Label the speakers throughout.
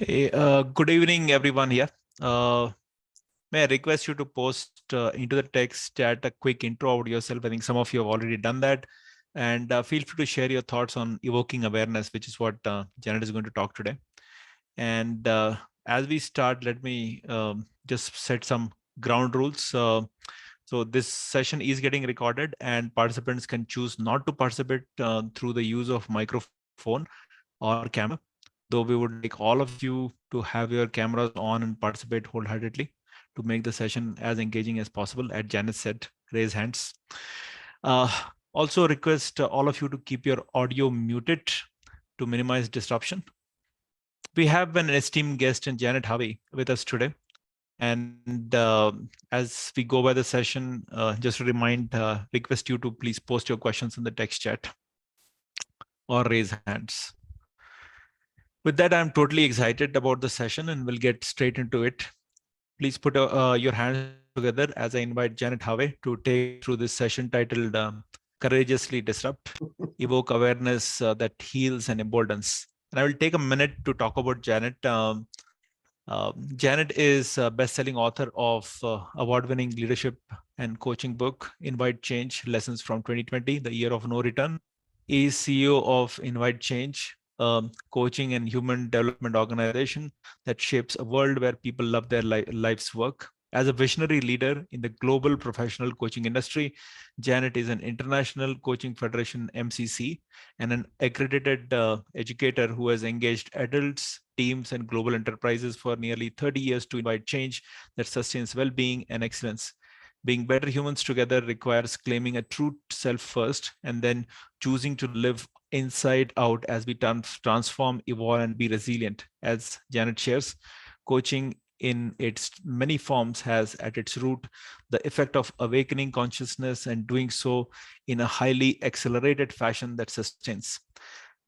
Speaker 1: Hey, good evening, everyone here. Uh, may I request you to post into the text chat a quick intro about yourself? I think some of you have already done that. And feel free to share your thoughts on evoking awareness, which is what Janet is going to talk today. And as we start, let me just set some ground rules. So this session is getting recorded and participants can choose not to participate through the use of microphone or camera, though we would like all of you to have your cameras on and participate wholeheartedly to make the session as engaging as possible. As Janice said, raise hands. Uh, Also request all of you to keep your audio muted to minimize disruption. We have an esteemed guest in Janet Harvey with us today. And as we go by the session, just to remind, request you to please post your questions in the text chat or raise hands. With that, I'm totally excited about the session and we'll get straight into it. Please put your hands together as I invite Janet Harvey to take us through this session titled Courageously Disrupt, Evoke Awareness that Heals and Emboldens. And I will take a minute to talk about Janet. Janet is a best-selling author of award-winning leadership and coaching book, Invite Change, Lessons from 2020, the Year of No Return. Is CEO of Invite Change, coaching and human development organization that shapes a world where people love their life's work. As a visionary leader in the global professional coaching industry, Janet is an International Coaching Federation MCC and an accredited educator who has engaged adults, teams, and global enterprises for nearly 30 years to invite change that sustains well-being and excellence. Being better humans together requires claiming a true self first and then choosing to live inside out as we transform, evolve, and be resilient. As Janet shares, coaching in its many forms has at its root the effect of awakening consciousness and doing so in a highly accelerated fashion that sustains.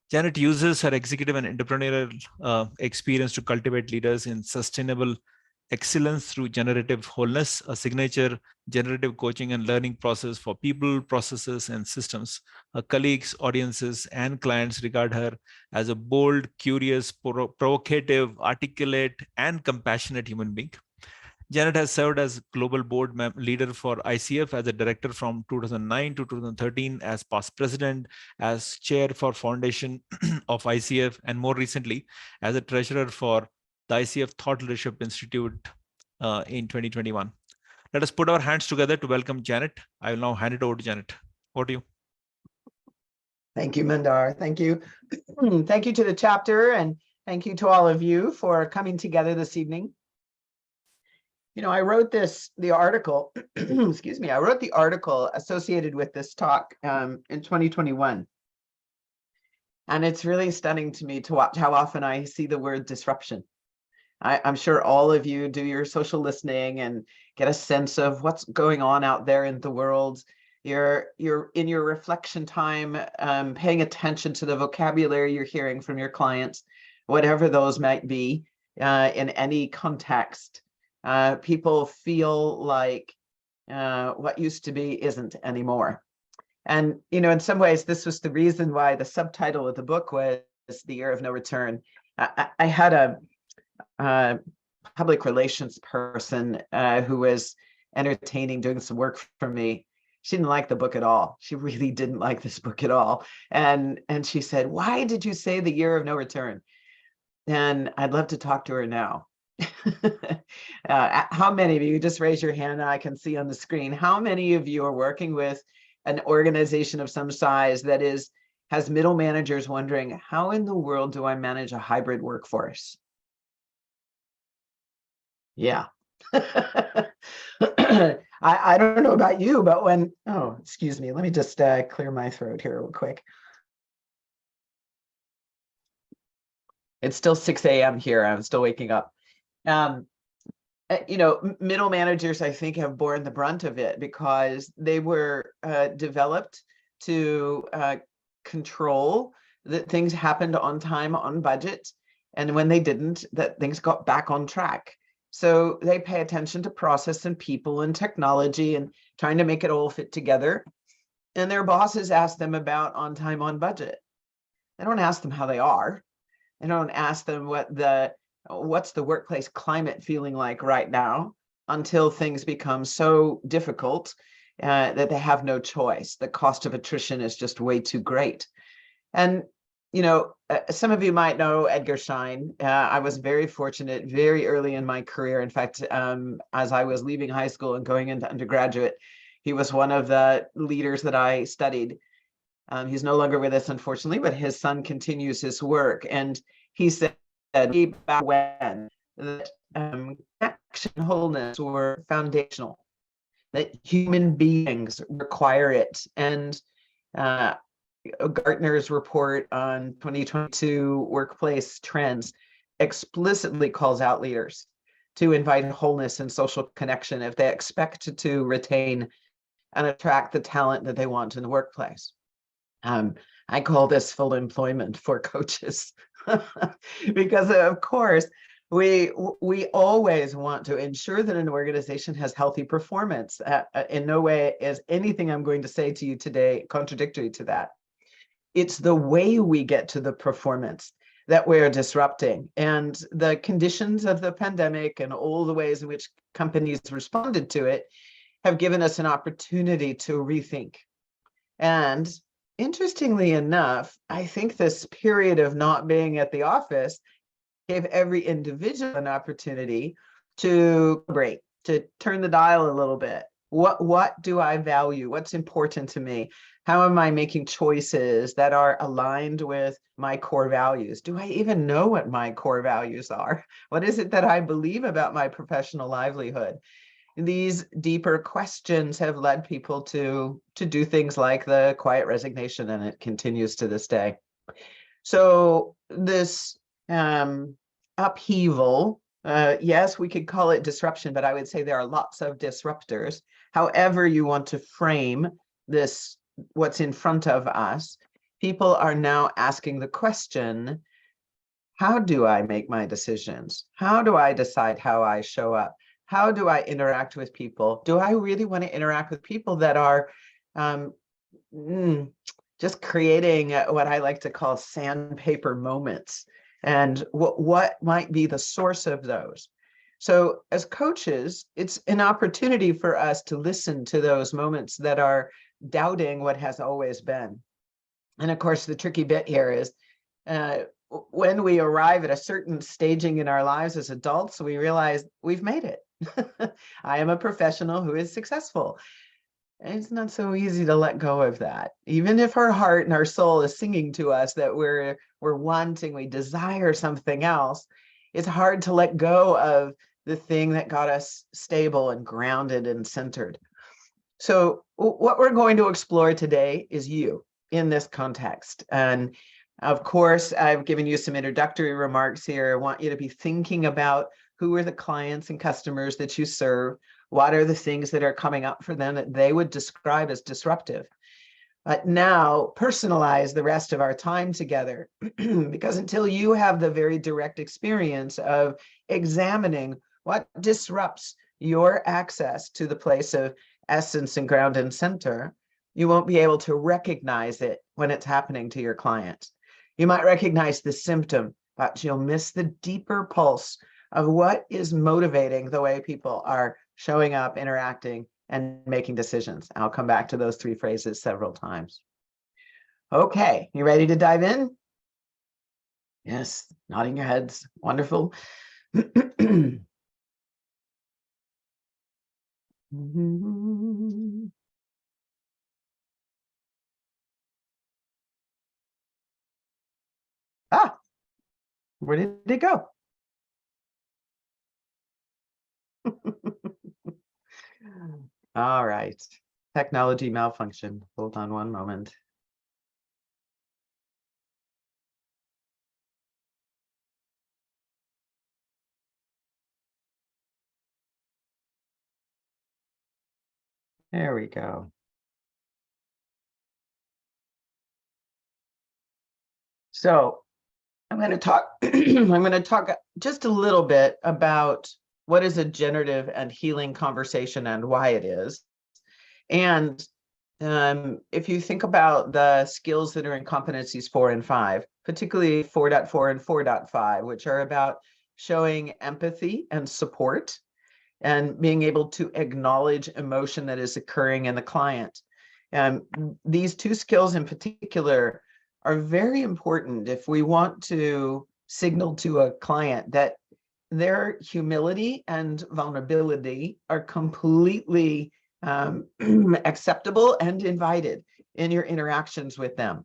Speaker 1: Janet uses her executive and entrepreneurial experience to cultivate leaders in sustainable excellence through generative wholeness, a signature generative coaching and learning process for people, processes, and systems. Her colleagues, audiences, and clients regard her as a bold, curious, provocative, articulate, and compassionate human being. Janet has served as global board leader for ICF as a director from 2009 to 2013, as past president, as chair for foundation of ICF, and more recently as a treasurer for the ICF Thought Leadership Institute in 2021. Let us put our hands together to welcome Janet. I will now hand it over to Janet. Over to you.
Speaker 2: Thank you, Mandar. Thank you. Thank you to the chapter and thank you to all of you for coming together this evening. You know, I wrote the article, excuse me, I wrote the article associated with this talk in 2021. And it's really stunning to me to watch how often I see the word disruption. I'm sure all of you do your social listening and get a sense of what's going on out there in the world. You're in your reflection time, paying attention to the vocabulary you're hearing from your clients, whatever those might be, in any context. People feel like what used to be isn't anymore. And, you know, in some ways, this was the reason why the subtitle of the book was The Year of No Return. I had a public relations person who was entertaining, doing some work for me. She didn't like the book at all. She really didn't like this book at all. And she said, "Why did you say The Year of No Return?" And I'd love to talk to her now. How many of you, just raise your hand, I can see on the screen, how many of you are working with an organization of some size that has middle managers wondering, how in the world do I manage a hybrid workforce? Yeah. I don't know about you, but when, oh, excuse me, let me just clear my throat here real quick. It's still 6 a.m. here. I'm still waking up. You know, middle managers, I think, have borne the brunt of it because they were developed to control that things happened on time, on budget, and when they didn't, that things got back on track. So they pay attention to process and people and technology and trying to make it all fit together. And their bosses ask them about on time, on budget. They don't ask them how they are. They don't ask them what the what's the workplace climate feeling like right now, until things become so difficult that they have no choice. The cost of attrition is just way too great. And, some of you might know Edgar Schein. I was very fortunate very early in my career. In fact, as I was leaving high school and going into undergraduate, he was one of the leaders that I studied. He's no longer with us, unfortunately, but his son continues his work. And he said back when that connection and wholeness were foundational, that human beings require it. And Gartner's report on 2022 workplace trends explicitly calls out leaders to invite wholeness and social connection if they expect to retain and attract the talent that they want in the workplace. I call this full employment for coaches because, of course, we always want to ensure that an organization has healthy performance. In no way is anything I'm going to say to you today contradictory to that. It's the way we get to the performance that we're disrupting, and the conditions of the pandemic and all the ways in which companies responded to it have given us an opportunity to rethink. And interestingly enough, I think this period of not being at the office gave every individual an opportunity to break, to turn the dial a little bit. What do I value? What's important to me? How am I making choices that are aligned with my core values? Do I even know what my core values are? What is it that I believe about my professional livelihood? These deeper questions have led people to do things like the quiet resignation, and it continues to this day. So this upheaval, yes, we could call it disruption, but I would say there are lots of disruptors. However you want to frame this, what's in front of us, people are now asking the question, how do I make my decisions? How do I decide how I show up? How do I interact with people? Do I really want to interact with people that are just creating what I like to call sandpaper moments? And what might be the source of those? So as coaches, it's an opportunity for us to listen to those moments that are doubting what has always been. And of course, the tricky bit here is when we arrive at a certain staging in our lives as adults, we realize we've made it. I am a professional who is successful. And it's not so easy to let go of that. Even if our heart and our soul is singing to us that we're wanting, we desire something else, it's hard to let go of the thing that got us stable and grounded and centered. So what we're going to explore today is you in this context. And of course, I've given you some introductory remarks here. I want you to be thinking about who are the clients and customers that you serve. What are the things that are coming up for them that they would describe as disruptive? But now personalize the rest of our time together, because until you have the very direct experience of examining what disrupts your access to the place of essence and ground and center, you won't be able to recognize it when it's happening to your clients. You might recognize the symptom, but you'll miss the deeper pulse of what is motivating the way people are showing up, interacting, and making decisions. I'll come back to those three phrases several times. Okay, you ready to dive in? Yes, nodding your heads. Wonderful. Ah, where did it go? All right. Technology malfunction. Hold on one moment. There we go. So I'm going to talk I'm going to talk just a little bit about what is a generative and healing conversation and why it is. And if you think about the skills that are in competencies 4 and 5, particularly 4.4 and 4.5, which are about showing empathy and support, and being able to acknowledge emotion that is occurring in the client. And these two skills in particular are very important if we want to signal to a client that their humility and vulnerability are completely acceptable and invited in your interactions with them.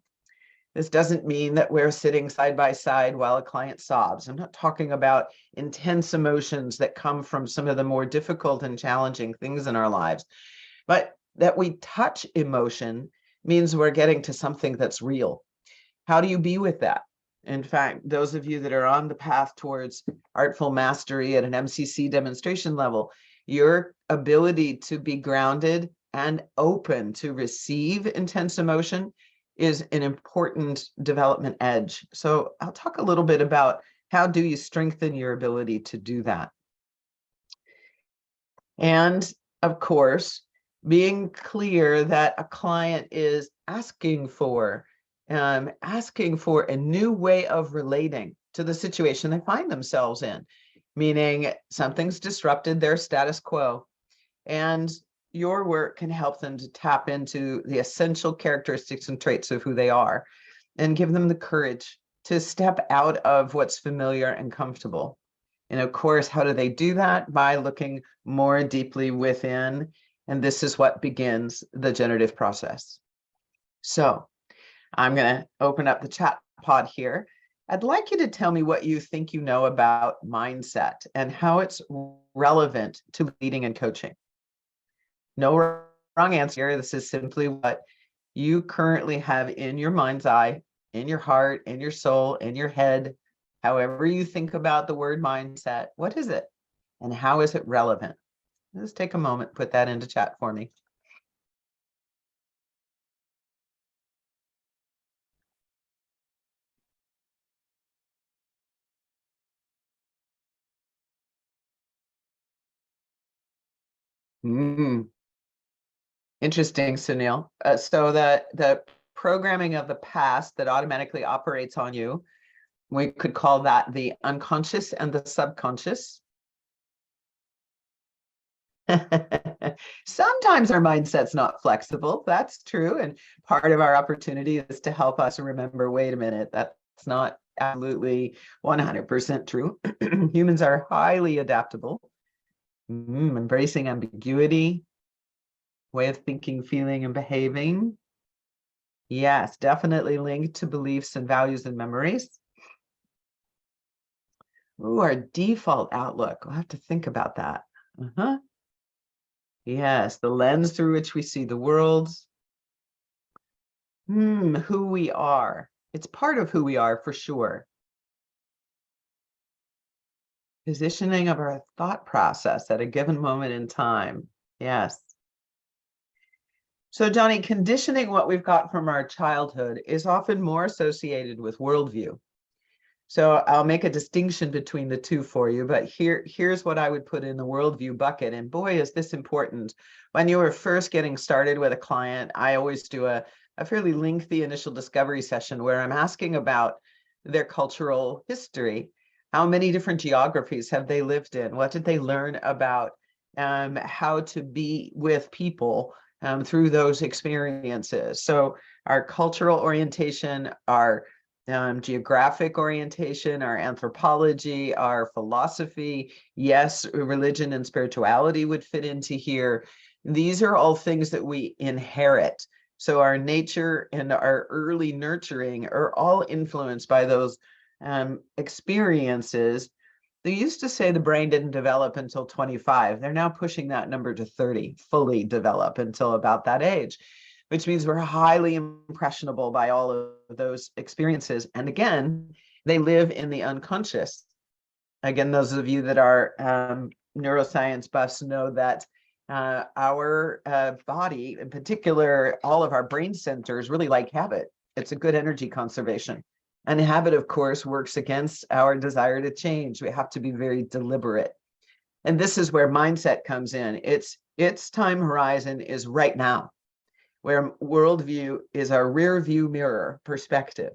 Speaker 2: This doesn't mean that we're sitting side by side while a client sobs. I'm not talking about intense emotions that come from some of the more difficult and challenging things in our lives, but that we touch emotion means we're getting to something that's real. How do you be with that? In fact, those of you that are on the path towards artful mastery at an MCC demonstration level, your ability to be grounded and open to receive intense emotion is an important development edge. So I'll talk a little bit about how do you strengthen your ability to do that. And of course, being clear that a client is asking for a new way of relating to the situation they find themselves in, meaning something's disrupted their status quo. And your work can help them to tap into the essential characteristics and traits of who they are and give them the courage to step out of what's familiar and comfortable. And of course, how do they do that? By looking more deeply within. And this is what begins the generative process. So I'm going to open up the chat pod here. I'd like you to tell me what you think you know about mindset and how it's relevant to leading and coaching. No wrong answer here. This is simply what you currently have in your mind's eye, in your heart, in your soul, in your head, however you think about the word mindset. What is it? And how is it relevant? Let's take a moment, put that into chat for me. Interesting, Sunil. So the programming of the past that automatically operates on you, we could call that the unconscious and the subconscious. Sometimes our mindset's not flexible. That's true. And part of our opportunity is to help us remember, wait a minute, that's not absolutely 100% true. Humans are highly adaptable. Embracing ambiguity, way of thinking, feeling, and behaving. Yes, definitely linked to beliefs and values and memories. Ooh, our default outlook. We'll have to think about that. Yes, the lens through which we see the world. Who we are. It's part of who we are for sure. Positioning of our thought process at a given moment in time. Yes. So, Johnny, conditioning, what we've got from our childhood, is often more associated with worldview. So I'll make a distinction between the two for you, but here's what I would put in the worldview bucket. And boy, is this important. When you were first getting started with a client, I always do a fairly lengthy initial discovery session where I'm asking about their cultural history. How many different geographies have they lived in? What did they learn about how to be with people through those experiences? So our cultural orientation, our geographic orientation, our anthropology, our philosophy. Yes, religion and spirituality would fit into here. These are all things that we inherit. So our nature and our early nurturing are all influenced by those experiences. They used to say the brain didn't develop until 25. They're now pushing that number to 30, fully develop until about that age, which means we're highly impressionable by all of those experiences. And again, they live in the unconscious. Again, those of you that are neuroscience buffs know that our body, in particular, all of our brain centers really like habit. It's a good energy conservation. And habit, of course, works against our desire to change. We have to be very deliberate. And this is where mindset comes in. Its time horizon is right now, where worldview is our rear view mirror perspective.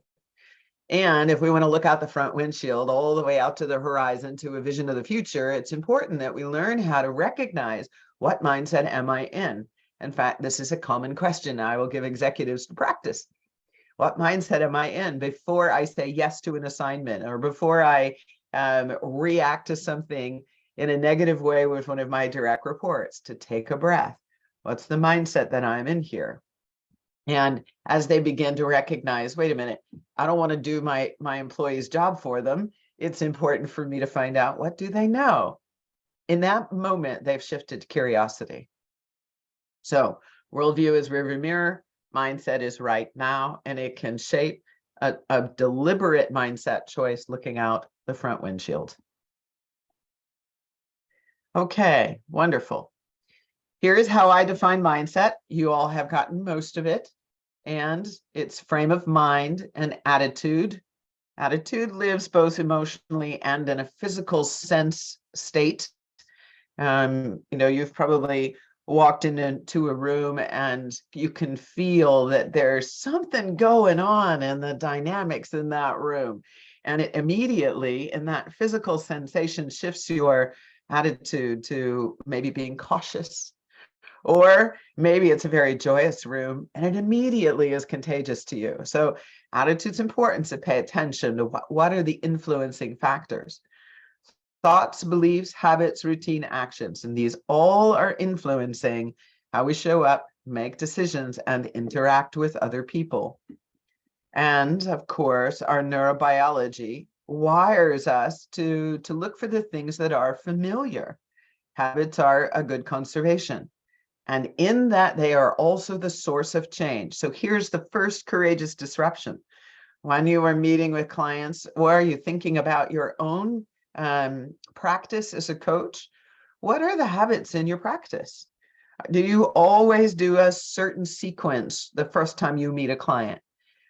Speaker 2: And if we want to look out the front windshield all the way out to the horizon to a vision of the future, it's important that we learn how to recognize what mindset am I in. In fact, this is a common question I will give executives to practice. What mindset am I in before I say yes to an assignment, or before I react to something in a negative way with one of my direct reports? To take a breath. What's the mindset that I'm in here? And as they begin to recognize, wait a minute, I don't want to do my employee's job for them. It's important for me to find out, what do they know? In that moment, they've shifted to curiosity. So worldview is rearview mirror, mindset is right now, and it can shape a deliberate mindset choice looking out the front windshield. Okay, wonderful. Here is how I define mindset. You all have gotten most of it. And it's frame of mind and attitude. Attitude lives both emotionally and in a physical sense state. You've probably walked into a room and you can feel that there's something going on in the dynamics in that room. And it immediately, in that physical sensation, shifts your attitude to maybe being cautious. Or maybe it's a very joyous room and it immediately is contagious to you. So attitude's important to pay attention to what are the influencing factors. Thoughts, beliefs, habits, routine, actions, and these all are influencing how we show up, make decisions, and interact with other people. And of course, our neurobiology wires us to look for the things that are familiar. Habits are a good conservation. And in that, they are also the source of change. So here's the first courageous disruption. When you are meeting with clients, or are you thinking about your own practice as a coach? What are the habits in your practice? Do you always do a certain sequence the first time you meet a client?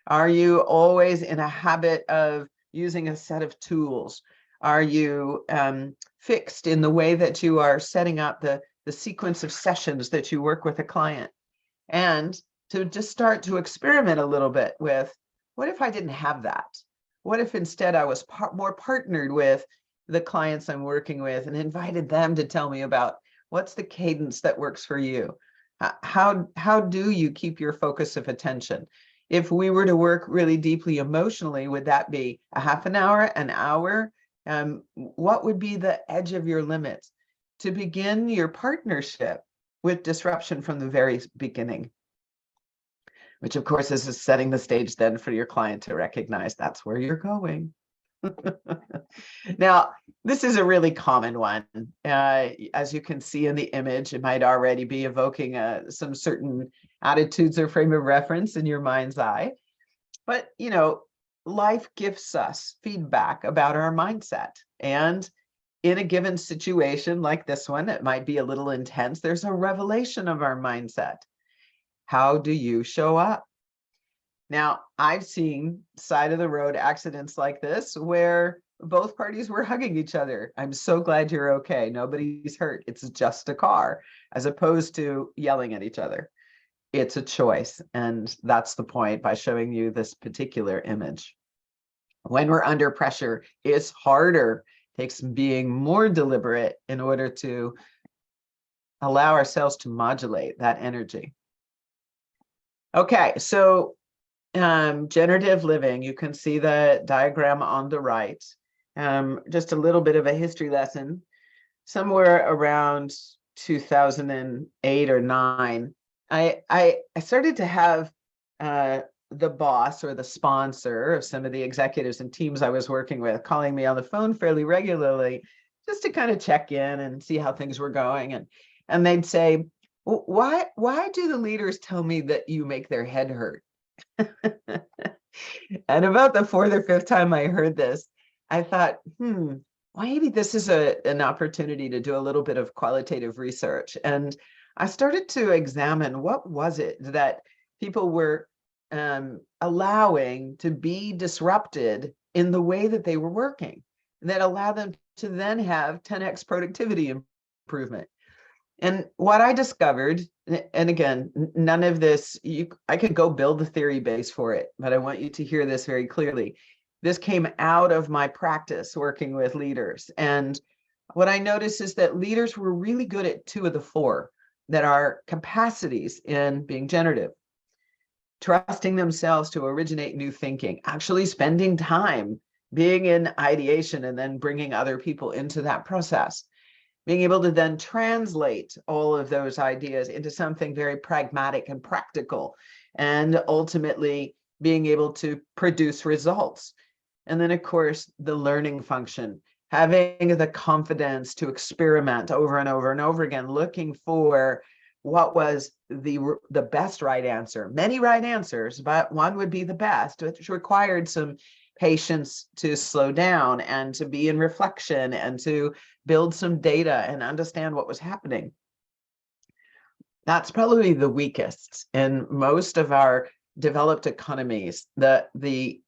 Speaker 2: Are you always in a habit of using a set of tools? Are you fixed in the way that you are setting up the sequence of sessions that you work with a client? And to just start to experiment a little bit with, what if I didn't have that? What if instead I was more partnered with the clients I'm working with and invited them to tell me about what's the cadence that works for you? How do you keep your focus of attention? If we were to work really deeply emotionally, would that be a half an hour, an hour? What would be the edge of your limits to begin your partnership with disruption from the very beginning? Which of course is setting the stage then for your client to recognize that's where you're going. Now, this is a really common one. As you can see in the image, it might already be evoking some certain attitudes or frame of reference in your mind's eye. But, life gives us feedback about our mindset. And in a given situation like this one, it might be a little intense. There's a revelation of our mindset. How do you show up? Now, I've seen side of the road accidents like this where both parties were hugging each other. I'm so glad you're okay. Nobody's hurt. It's just a car, as opposed to yelling at each other. It's a choice. And that's the point by showing you this particular image. When we're under pressure, it's harder. It takes being more deliberate in order to allow ourselves to modulate that energy. Okay, so generative living, you can see the diagram on the right. Just a little bit of a history lesson. Somewhere around 2008 or 9, I started to have the boss or the sponsor of some of the executives and teams I was working with calling me on the phone fairly regularly, just to kind of check in and see how things were going. And they'd say, why do the leaders tell me that you make their head hurt? And about the 4th or 5th time I heard this, I thought, maybe this is an opportunity to do a little bit of qualitative research. And I started to examine what was it that people were allowing to be disrupted in the way that they were working, that allowed them to then have 10x productivity improvement. And what I discovered, and again, none of this, I could go build the theory base for it, but I want you to hear this very clearly. This came out of my practice working with leaders. And what I noticed is that leaders were really good at 2 of the 4 that are capacities in being generative. Trusting themselves to originate new thinking, actually spending time being in ideation and then bringing other people into that process, being able to then translate all of those ideas into something very pragmatic and practical, and ultimately being able to produce results. And then, of course, the learning function, having the confidence to experiment over and over and over again, looking for what was the best right answer. Many right answers, but one would be the best, which required some patience to slow down and to be in reflection and to build some data and understand what was happening. That's probably the weakest in most of our developed economies. The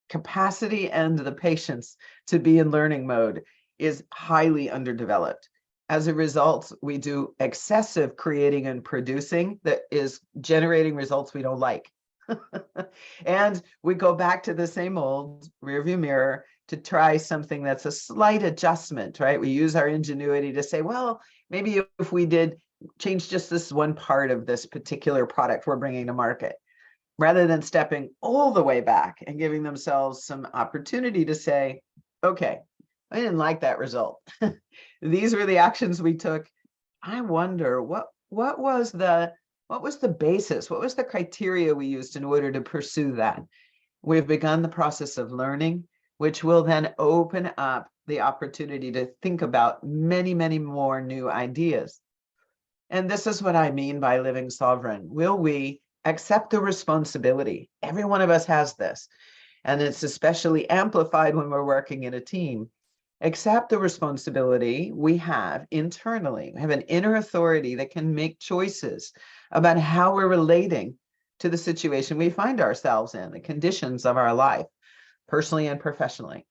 Speaker 2: capacity and the patience to be in learning mode is highly underdeveloped. As a result, we do excessive creating and producing that is generating results we don't like. And we go back to the same old rearview mirror to try something that's a slight adjustment, right? We use our ingenuity to say, well, maybe if we did change just this one part of this particular product we're bringing to market, rather than stepping all the way back and giving themselves some opportunity to say, okay, I didn't like that result. These were the actions we took. I wonder what was the basis? What was the criteria we used in order to pursue that? We've begun the process of learning, which will then open up the opportunity to think about many, many more new ideas. And this is what I mean by living sovereign. Will we accept the responsibility? Every one of us has this, and it's especially amplified when we're working in a team. Accept the responsibility we have internally. We have an inner authority that can make choices about how we're relating to the situation we find ourselves in, the conditions of our life, personally and professionally.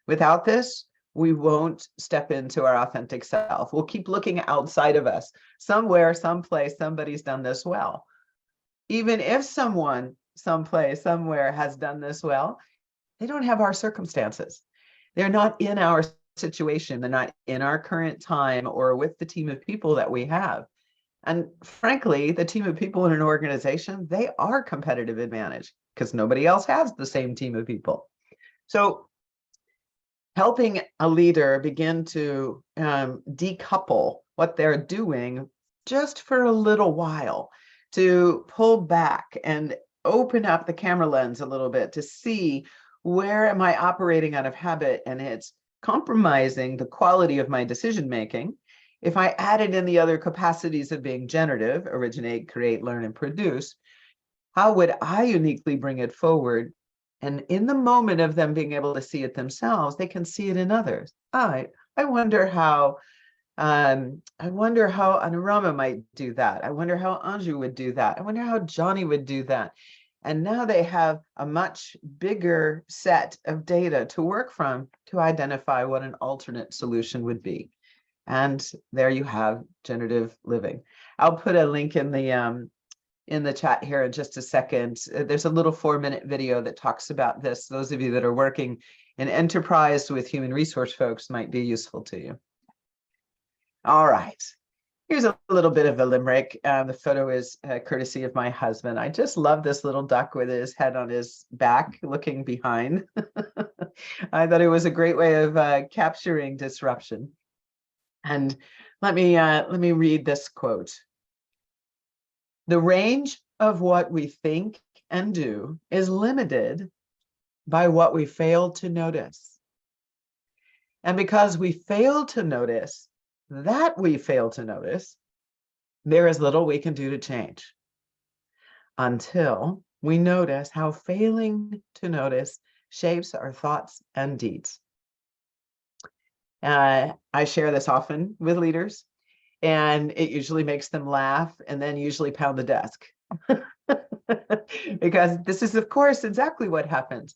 Speaker 2: Without this, we won't step into our authentic self. We'll keep looking outside of us. Somewhere, someplace, somebody's done this well. Even if someone, someplace, somewhere has done this well, they don't have our circumstances. They're not in our situation. They're not in our current time or with the team of people that we have. And frankly, the team of people in an organization, they are competitive advantage because nobody else has the same team of people. So helping a leader begin to decouple what they're doing just for a little while, to pull back and open up the camera lens a little bit to see, where am I operating out of habit and it's compromising the quality of my decision making? If I added in the other capacities of being generative, originate, create, learn, and produce, how would I uniquely bring it forward? And in the moment of them being able to see it themselves, they can see it in others. I wonder how Anurama might do that. I wonder how Anju would do that. I wonder how Johnny would do that. And now they have a much bigger set of data to work from to identify what an alternate solution would be. And there you have generative living. I'll put a link in the chat here in just a second. There's a little 4-minute video that talks about this. Those of you that are working in enterprise with human resource folks might be useful to you. All right. Here's a little bit of a limerick. The photo is courtesy of my husband. I just love this little duck with his head on his back looking behind. I thought it was a great way of capturing disruption. And let me read this quote. The range of what we think and do is limited by what we fail to notice. And because we fail to notice that we fail to notice, there is little we can do to change until we notice how failing to notice shapes our thoughts and deeds. I share this often with leaders, and it usually makes them laugh and then usually pound the desk. Because this is, of course, exactly what happens.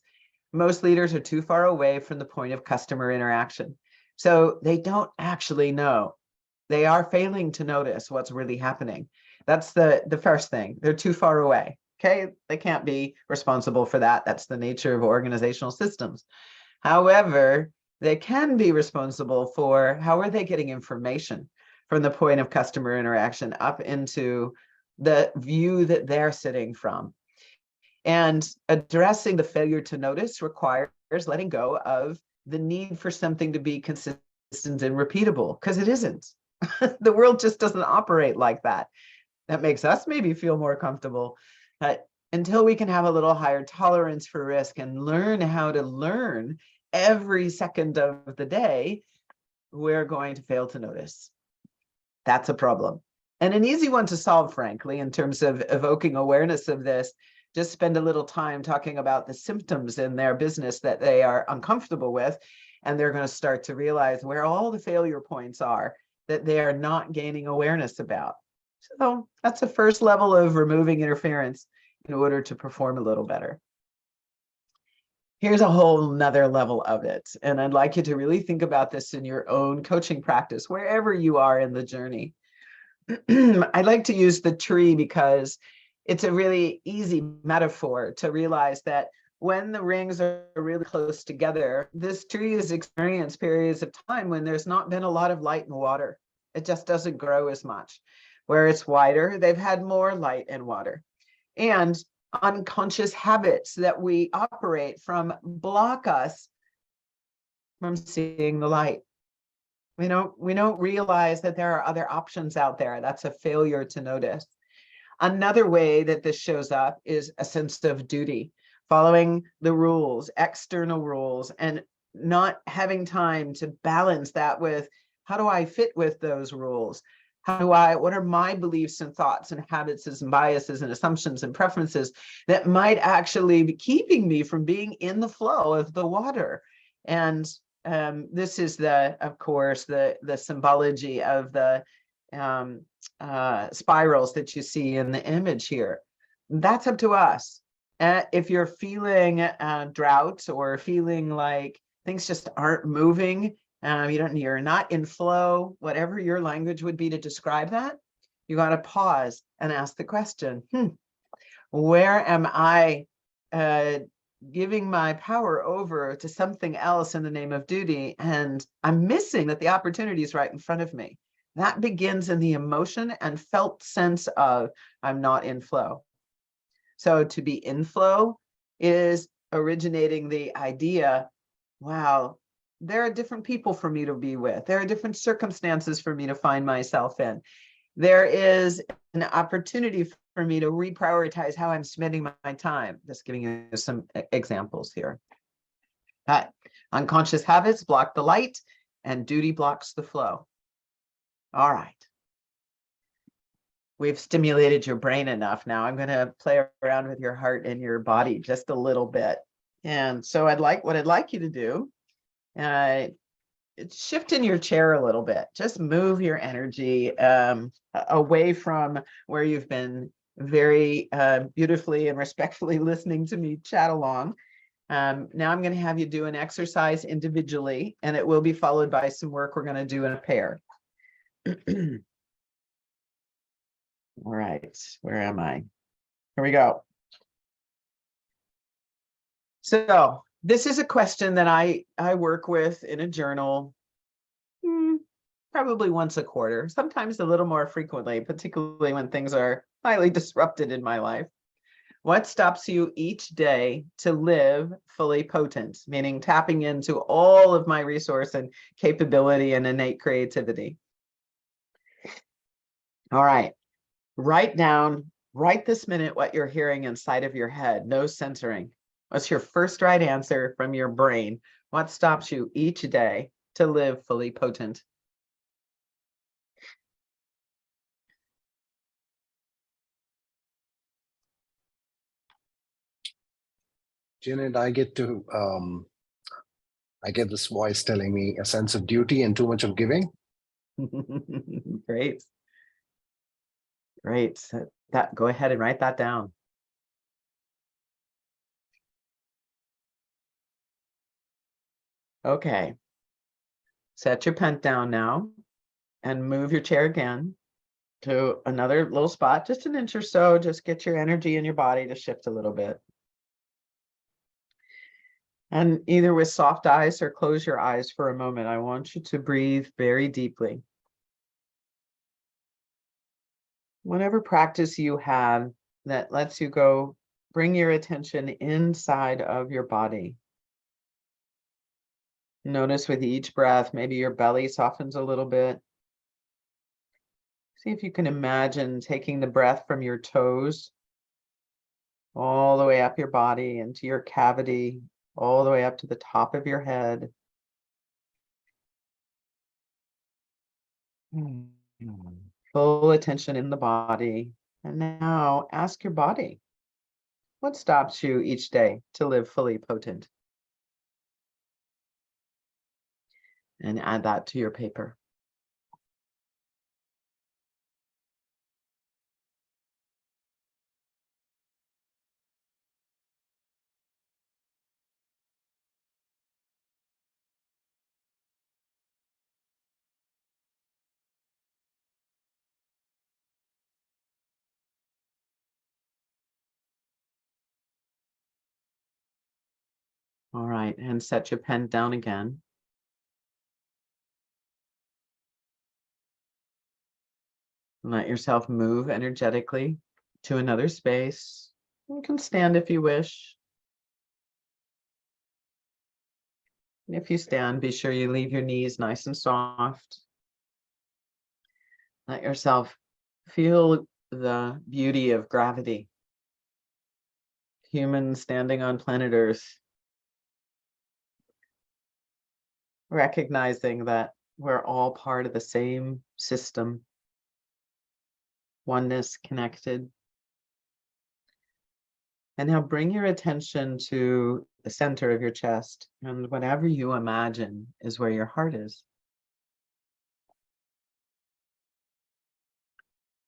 Speaker 2: Most leaders are too far away from the point of customer interaction. So they don't actually know. They are failing to notice what's really happening. That's the first thing. They're too far away. Okay, they can't be responsible for that. That's the nature of organizational systems. However, they can be responsible for how are they getting information from the point of customer interaction up into the view that they're sitting from. And addressing the failure to notice requires letting go of the need for something to be consistent and repeatable, because it isn't. The world just doesn't operate like that. That makes us maybe feel more comfortable. But until we can have a little higher tolerance for risk and learn how to learn every second of the day, we're going to fail to notice. That's a problem. And an easy one to solve, frankly, in terms of evoking awareness of this. Just spend a little time talking about the symptoms in their business that they are uncomfortable with, and they're going to start to realize where all the failure points are that they are not gaining awareness about. So that's the first level of removing interference in order to perform a little better. Here's a whole nother level of it. And I'd like you to really think about this in your own coaching practice, wherever you are in the journey. I like to use the tree because it's a really easy metaphor to realize that when the rings are really close together, this tree has experienced periods of time when there's not been a lot of light and water. It just doesn't grow as much. Where it's wider, they've had more light and water. And unconscious habits that we operate from block us from seeing the light. We don't realize that there are other options out there. That's a failure to notice. Another way that this shows up is a sense of duty, following the rules, external rules, and not having time to balance that with how do I fit with those rules? What are my beliefs and thoughts and habits and biases and assumptions and preferences that might actually be keeping me from being in the flow of the water? And this is of course, the symbology of the spirals that you see in the image here. That's up to us. If you're feeling drought or feeling like things just aren't moving, you're not in flow, whatever your language would be to describe that, you got to pause and ask the question, where am I giving my power over to something else in the name of duty? And I'm missing that the opportunity is right in front of me. That begins in the emotion and felt sense of I'm not in flow. So to be in flow is originating the idea, wow, there are different people for me to be with. There are different circumstances for me to find myself in. There is an opportunity for me to reprioritize how I'm spending my time. Just giving you some examples here. Unconscious habits block the light and duty blocks the flow. All right. We've stimulated your brain enough. Now I'm going to play around with your heart and your body just a little bit. And so what I'd like you to do, shift in your chair a little bit. Just move your energy away from where you've been very beautifully and respectfully listening to me chat along. Now I'm going to have you do an exercise individually, and it will be followed by some work we're going to do in a pair. All right, where am I? Here we go. So this is a question that I work with in a journal, probably once a quarter, sometimes a little more frequently, particularly when things are highly disrupted in my life. What stops you each day to live fully potent, meaning tapping into all of my resource and capability and innate creativity? All right, write down right this minute what you're hearing inside of your head, no censoring. What's your first right answer from your brain? What stops you each day to live fully potent?
Speaker 3: Janet, I get this voice telling me a sense of duty and too much of giving.
Speaker 2: Great. Great. Go ahead and write that down. Okay. Set your pen down now and move your chair again. to another little spot, just an inch or so. Just get your energy in your body to shift a little bit. And either with soft eyes or close your eyes for a moment, I want you to breathe very deeply. Whatever practice you have that lets you go, bring your attention inside of your body. Notice with each breath, maybe your belly softens a little bit. See if you can imagine taking the breath from your toes all the way up your body into your cavity, all the way up to the top of your head. Full attention in the body. And now ask your body, what stops you each day to live fully potent? And add that to your paper. All right, and set your pen down again. Let yourself move energetically to another space. You can stand if you wish. And if you stand, be sure you leave your knees nice and soft. Let yourself feel the beauty of gravity. Humans standing on planet Earth, recognizing that we're all part of the same system, oneness, connected. And now bring your attention to the center of your chest, and whatever you imagine is where your heart is.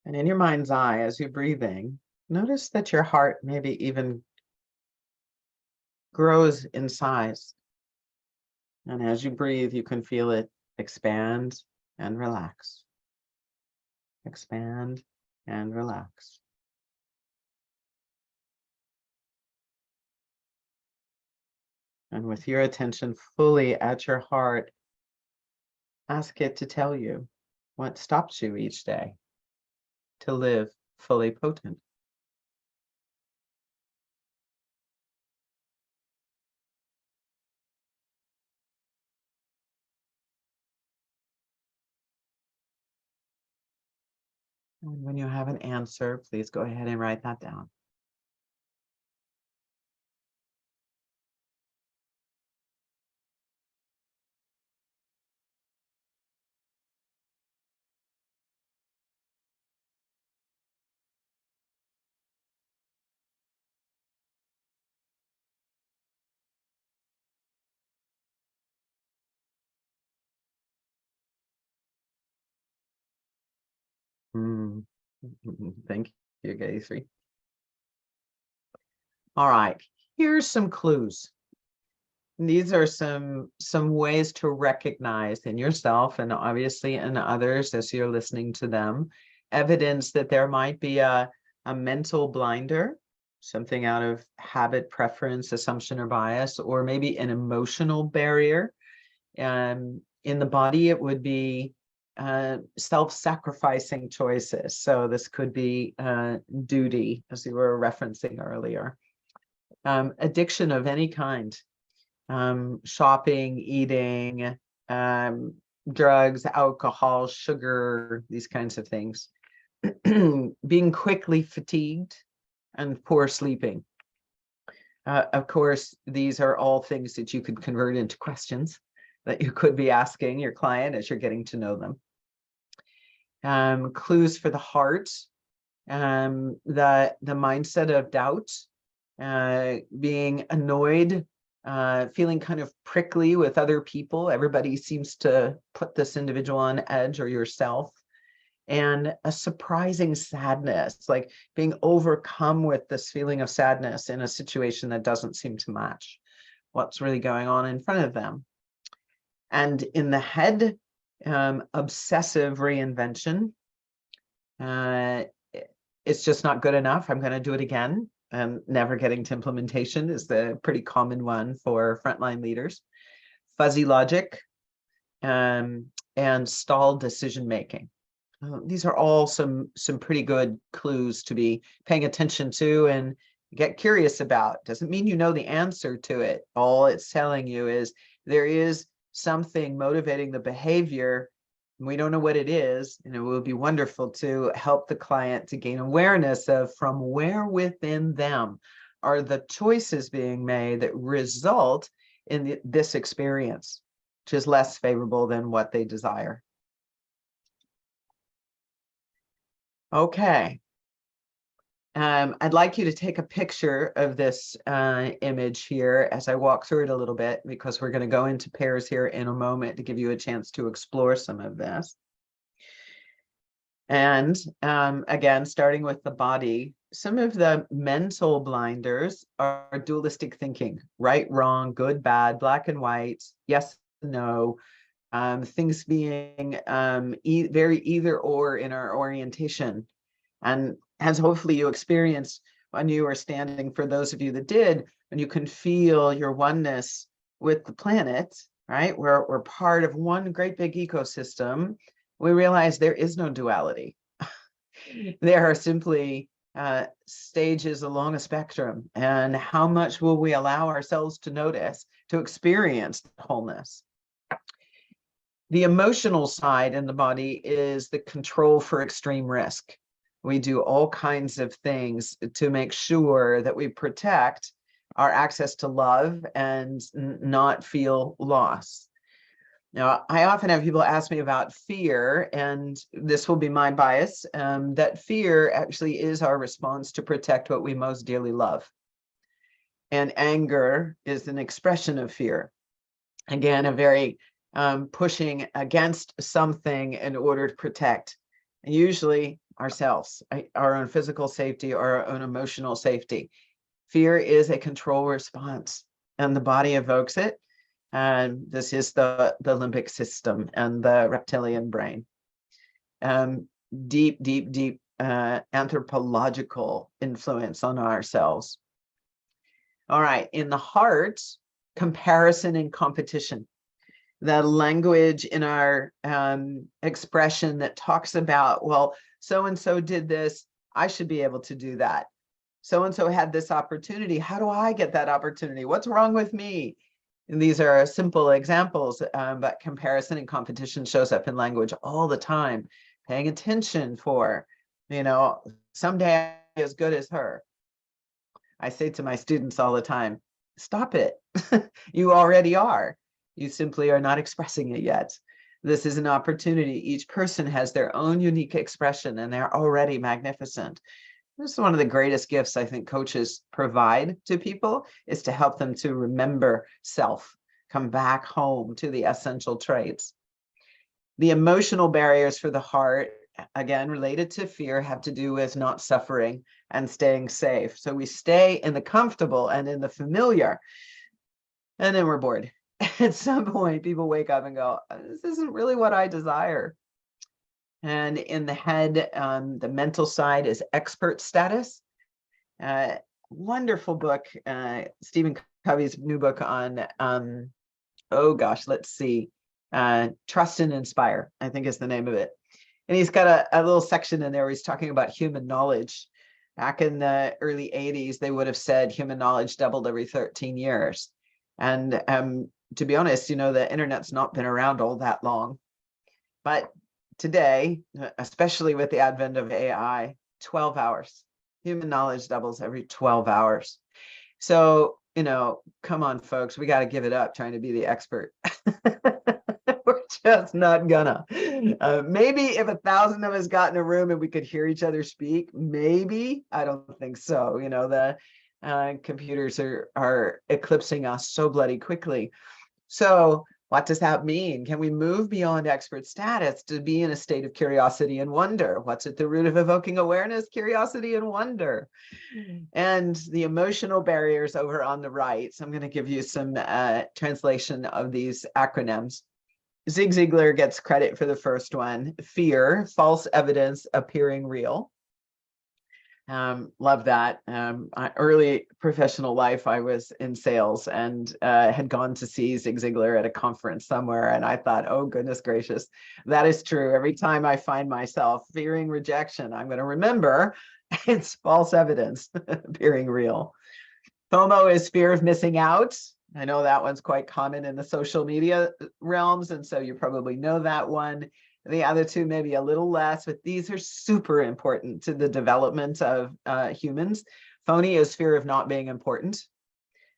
Speaker 2: And in your mind's eye, as you're breathing, notice that your heart maybe even grows in size. And as you breathe, you can feel it expand and relax. Expand and relax. And with your attention fully at your heart, ask it to tell you what stops you each day to live fully potent. And when you have an answer, please go ahead and write that down. Thank you, Gayatri. All right, here's some clues. These are some ways to recognize in yourself and obviously in others as you're listening to them, evidence that there might be a mental blinder, something out of habit, preference, assumption, or bias, or maybe an emotional barrier. In the body, it would be self-sacrificing choices. So this could be duty, as you were referencing earlier. Addiction of any kind. Shopping, eating, drugs, alcohol, sugar, these kinds of things. Being quickly fatigued and poor sleeping. Of course, these are all things that you could convert into questions that you could be asking your client as you're getting to know them. Clues for the heart, the mindset of doubt, being annoyed, feeling kind of prickly with other people. Everybody seems to put this individual on edge, or yourself. And a surprising sadness, like being overcome with this feeling of sadness in a situation that doesn't seem to match what's really going on in front of them. And in the head, obsessive reinvention, It's just not good enough. I'm going to do it again. And never getting to implementation is the pretty common one for frontline leaders. Fuzzy logic, and stalled decision making. These are all some pretty good clues to be paying attention to and get curious about. Doesn't mean you know the answer to it. All it's telling you is there is something motivating the behavior. We don't know what it is, and it will be wonderful to help the client to gain awareness of from where within them are the choices being made that result in this experience, which is less favorable than what they desire. Okay. I'd like you to take a picture of this image here as I walk through it a little bit, because we're going to go into pairs here in a moment to give you a chance to explore some of this. And again, starting with the body, some of the mental blinders are dualistic thinking: right, wrong, good, bad, black and white, yes, no, things being very either or in our orientation. And as hopefully you experienced when you were standing, for those of you that did, when you can feel your oneness with the planet, right? We're part of one great big ecosystem. We realize there is no duality. There are simply stages along a spectrum. And how much will we allow ourselves to notice, to experience wholeness? The emotional side in the body is the control for extreme risk. We do all kinds of things to make sure that we protect our access to love and not feel loss. Now, I often have people ask me about fear, and this will be my bias, that fear actually is our response to protect what we most dearly love. And anger is an expression of fear. Again, a very pushing against something in order to protect, usually ourselves, our own physical safety or our own emotional safety. Fear is a control response, and the body evokes it. And this is the limbic system and the reptilian brain. Deep anthropological influence on ourselves. All right, in the heart, comparison and competition. The language in our expression that talks about, well, so-and-so did this, I should be able to do that. So-and-so had this opportunity, how do I get that opportunity? What's wrong with me? And these are simple examples, but comparison and competition shows up in language all the time. Paying attention for, someday I'm as good as her. I say to my students all the time, stop it. You already are. You simply are not expressing it yet. This is an opportunity. Each person has their own unique expression, and they're already magnificent. This is one of the greatest gifts I think coaches provide to people, is to help them to remember self, come back home to the essential traits. The emotional barriers for the heart, again, related to fear, have to do with not suffering and staying safe. So we stay in the comfortable and in the familiar, and then we're bored. At some point, people wake up and go, this isn't really what I desire. And in the head, the mental side is expert status. Wonderful book, Stephen Covey's new book on, let's see, Trust and Inspire, I think is the name of it. And he's got a little section in there where he's talking about human knowledge. Back in the early 80s, they would have said human knowledge doubled every 13 years. And to be honest, the internet's not been around all that long. But today, especially with the advent of AI, 12 hours. Human knowledge doubles every 12 hours. So, come on, folks, we got to give it up trying to be the expert. We're just not gonna. Maybe if 1,000 of us got in a room and we could hear each other speak, maybe. I don't think so. The computers are eclipsing us so bloody quickly. So what does that mean? Can we move beyond expert status to be in a state of curiosity and wonder? What's at the root of evoking awareness? Curiosity and wonder. And the emotional barriers over on the right. So I'm going to give you some translation of these acronyms. Zig Ziglar gets credit for the first one. Fear, false evidence appearing real. Love that. Early professional life, I was in sales and had gone to see Zig Ziglar at a conference somewhere. And I thought, oh, goodness gracious, that is true. Every time I find myself fearing rejection, I'm going to remember it's false evidence appearing real. FOMO is fear of missing out. I know that one's quite common in the social media realms, and so you probably know that one. The other two maybe a little less, but these are super important to the development of humans. Phony is fear of not being important.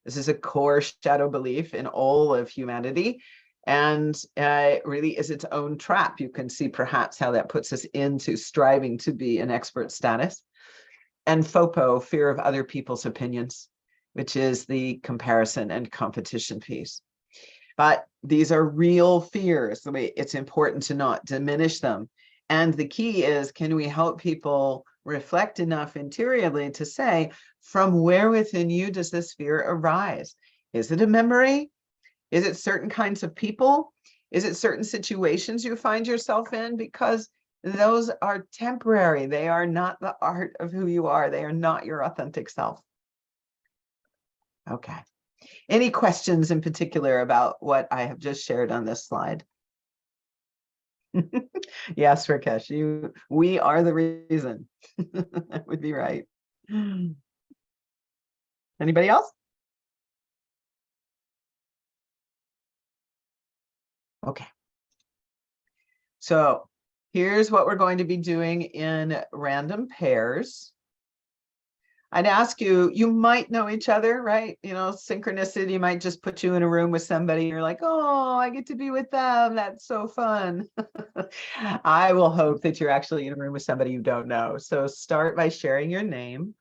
Speaker 2: This is a core shadow belief in all of humanity, and it really is its own trap. You can see perhaps how that puts us into striving to be an expert status. And FOPO, fear of other people's opinions, which is the comparison and competition piece. But these are real fears. The way it's important to not diminish them. And the key is, can we help people reflect enough interiorly to say, from where within you does this fear arise? Is it a memory? Is it certain kinds of people? Is it certain situations you find yourself in? Because those are temporary. They are not the art of who you are. They are not your authentic self. Okay. Any questions in particular about what I have just shared on this slide? Yes, Rakesh, we are the reason. That would be right. Anybody else? Okay. So here's what we're going to be doing in random pairs. I'd ask you, you might know each other, right? You know, synchronicity might just put you in a room with somebody. You're like, oh, I get to be with them. That's so fun. I will hope that you're actually in a room with somebody you don't know. So start by sharing your name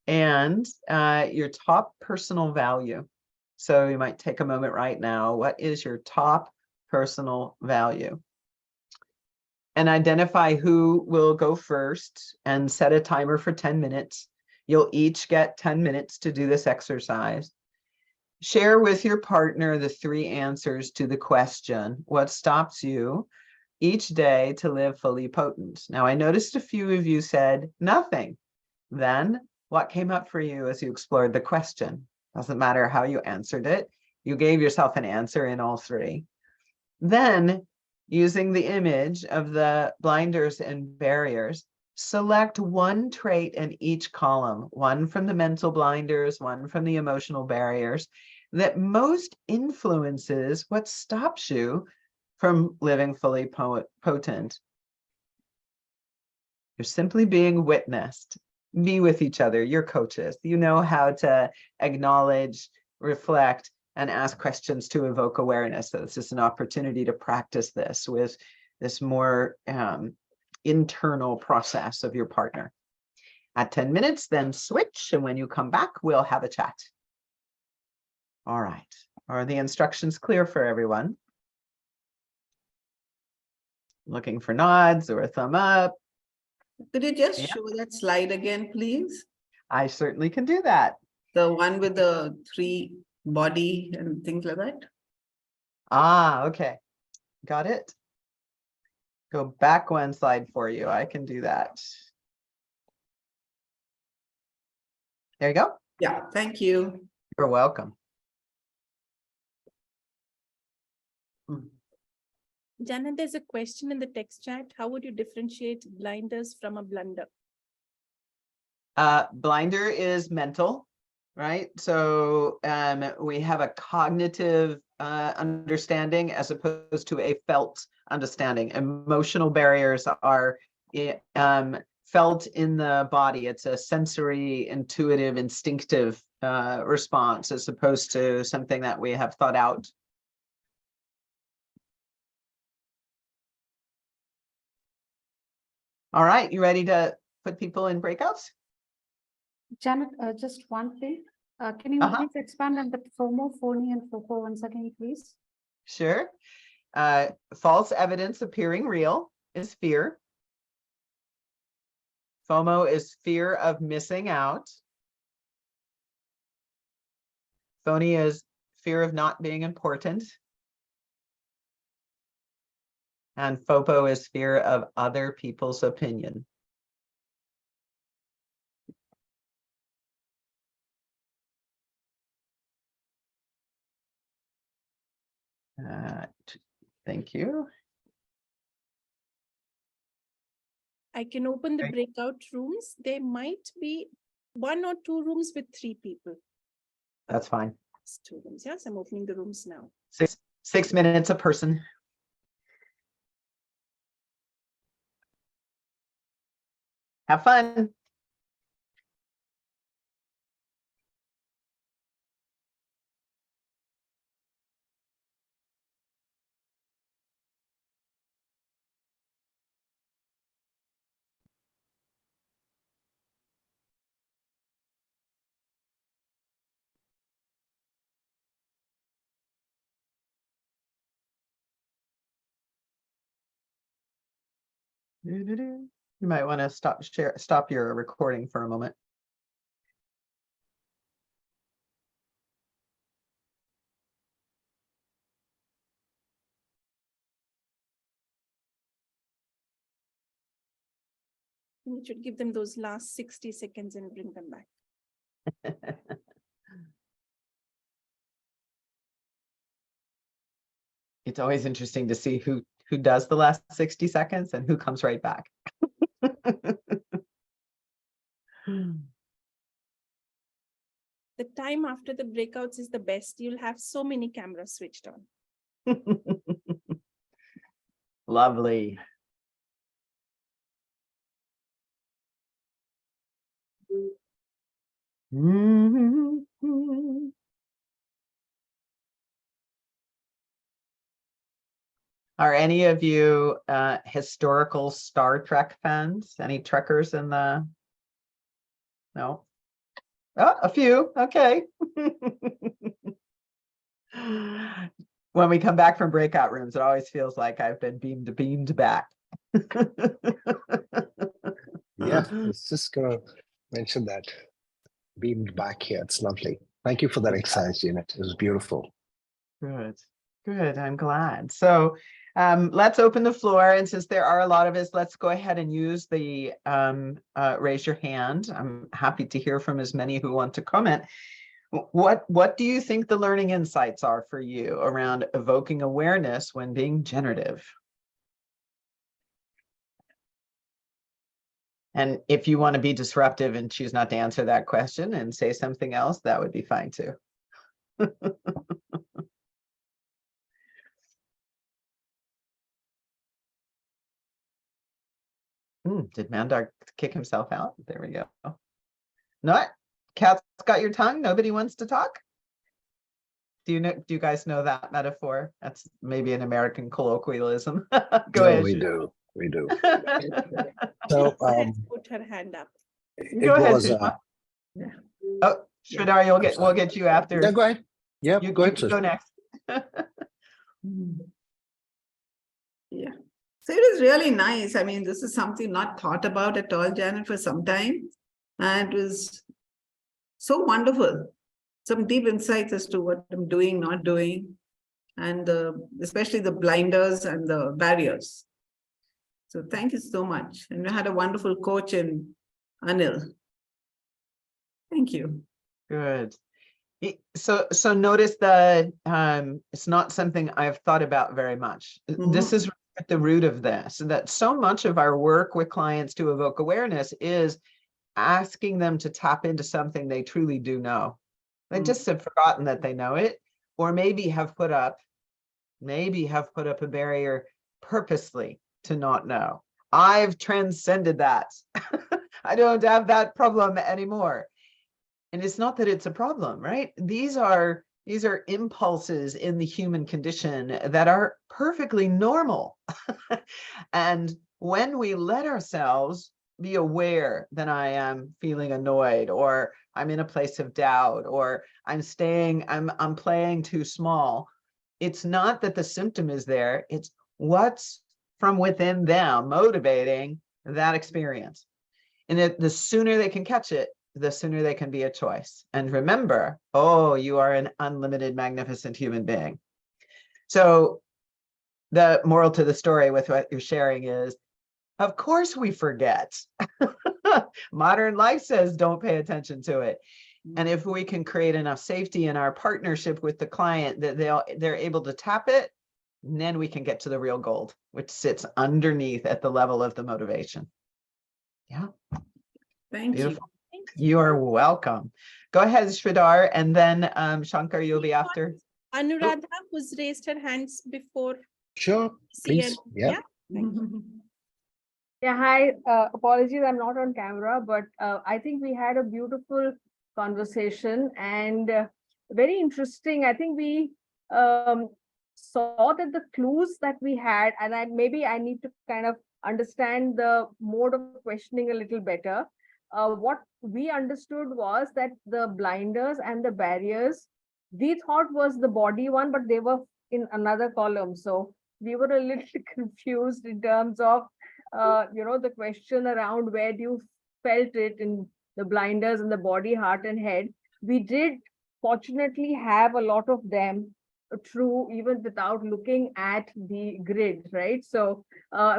Speaker 2: and your top personal value. So you might take a moment right now. What is your top personal value? And identify who will go first and set a timer for 10 minutes. You'll each get 10 minutes to do this exercise. Share with your partner the 3 answers to the question, what stops you each day to live fully potent? Now, I noticed a few of you said nothing. Then what came up for you as you explored the question? Doesn't matter how you answered it. You gave yourself an answer in all 3. Then, using the image of the blinders and barriers, select one trait in each column, one from the mental blinders, one from the emotional barriers, that most influences what stops you from living fully potent. You're simply being witnessed. Be with each other. You're coaches. You know how to acknowledge, reflect, and ask questions to evoke awareness. So this is an opportunity to practice this with this more internal process of your partner. At 10 minutes, then switch. And when you come back, we'll have a chat. All right. Are the instructions clear for everyone? Looking for nods or a thumb up.
Speaker 4: Could you just show that slide again, please?
Speaker 2: I certainly can do that.
Speaker 4: The one with the 3 body and things like that?
Speaker 2: Ah, okay. Got it. Go back one slide for you. I can do that. There you go.
Speaker 4: Yeah, thank you.
Speaker 2: You're welcome.
Speaker 5: Janet, there's a question in the text chat. How would you differentiate blinders from a blunder?
Speaker 2: Blinder is mental, right? So we have a cognitive understanding as opposed to a felt understanding. Emotional barriers are felt in the body. It's a sensory, intuitive, instinctive response as opposed to something that we have thought out. All right, you ready to put people in breakouts?
Speaker 6: Janet, just one thing. Can you please expand on the FOMO, phony, and FOPO once again, please?
Speaker 2: Sure. False evidence appearing real is fear. FOMO is fear of missing out. Phony is fear of not being important. And FOPO is fear of other people's opinion. Thank you.
Speaker 5: I can open the
Speaker 2: Okay.
Speaker 5: breakout rooms. There might be 1 or 2 rooms with 3 people.
Speaker 2: That's fine.
Speaker 5: It's 2 rooms. Yes, I'm opening the rooms now.
Speaker 2: 6 minutes a person. Have fun. You might want to stop your recording for a moment.
Speaker 5: You should give them those last 60 seconds and bring them back.
Speaker 2: It's always interesting to see who does the last 60 seconds and who comes right back.
Speaker 5: The time after the breakouts is the best. You'll have so many cameras switched on.
Speaker 2: Lovely. Are any of you historical Star Trek fans? Any Trekkers in the? No? Oh, a few. Okay. When we come back from breakout rooms, it always feels like I've been beamed back.
Speaker 3: Yeah, I was just gonna mention that. Beamed back here. It's lovely. Thank you for that exercise, Janet. It was beautiful.
Speaker 2: Good, good. I'm glad. So let's open the floor. And since there are a lot of us, let's go ahead and use the raise your hand. I'm happy to hear from as many who want to comment. What do you think the learning insights are for you around evoking awareness when being generative? And if you want to be disruptive and choose not to answer that question and say something else, that would be fine too. Did Mandar kick himself out? There we go. No, cat's got your tongue. Nobody wants to talk. Do you guys know that metaphor? That's maybe an American colloquialism. Go ahead.
Speaker 3: We do. So
Speaker 5: Let's put her hand up.
Speaker 2: Go ahead,
Speaker 3: was
Speaker 2: Sushma. Oh, Sridhar, we'll get you after.
Speaker 3: yeah, go ahead. Yeah,
Speaker 2: You
Speaker 3: go ahead.
Speaker 2: go next.
Speaker 4: Yeah. So it is really nice. I mean, this is something not thought about at all, Janet, for some time. And it was so wonderful. Some deep insights as to what I'm doing, not doing, and especially the blinders and the barriers. So thank you so much. And we had a wonderful coach in Anil. Thank you.
Speaker 2: Good. So notice that it's not something I've thought about very much. This is at the root of this, that so much of our work with clients to evoke awareness is asking them to tap into something they truly do know. They just have forgotten that they know it, or maybe have put up a barrier purposely to not know. I've transcended that. I don't have that problem anymore. And it's not that it's a problem, right? These are impulses in the human condition that are perfectly normal. And when we let ourselves be aware that I am feeling annoyed, or I'm in a place of doubt, or I'm playing too small, it's not that the symptom is there, it's what's from within them motivating that experience. And the sooner they can catch it, the sooner they can be a choice. And remember, oh, you are an unlimited, magnificent human being. So the moral to the story with what you're sharing is, of course we forget. Modern life says don't pay attention to it. And if we can create enough safety in our partnership with the client that they're able to tap it, then we can get to the real gold, which sits underneath at the level of the motivation. Yeah,
Speaker 4: Thank you.
Speaker 2: beautiful. You are welcome. Go ahead, Sridhar, and then Shankar, you'll be after.
Speaker 5: Anuradha, who's raised her hands before.
Speaker 3: Sure, please. Yeah.
Speaker 7: Yeah, hi. Apologies, I'm not on camera, but I think we had a beautiful conversation and very interesting. I think we saw that the clues that we had, and maybe I need to kind of understand the mode of questioning a little better. What we understood was that the blinders and the barriers, we thought was the body one, but they were in another column. So we were a little confused in terms of the question around where do you felt it in the blinders and the body, heart and head. We did fortunately have a lot of them true even without looking at the grid, right? So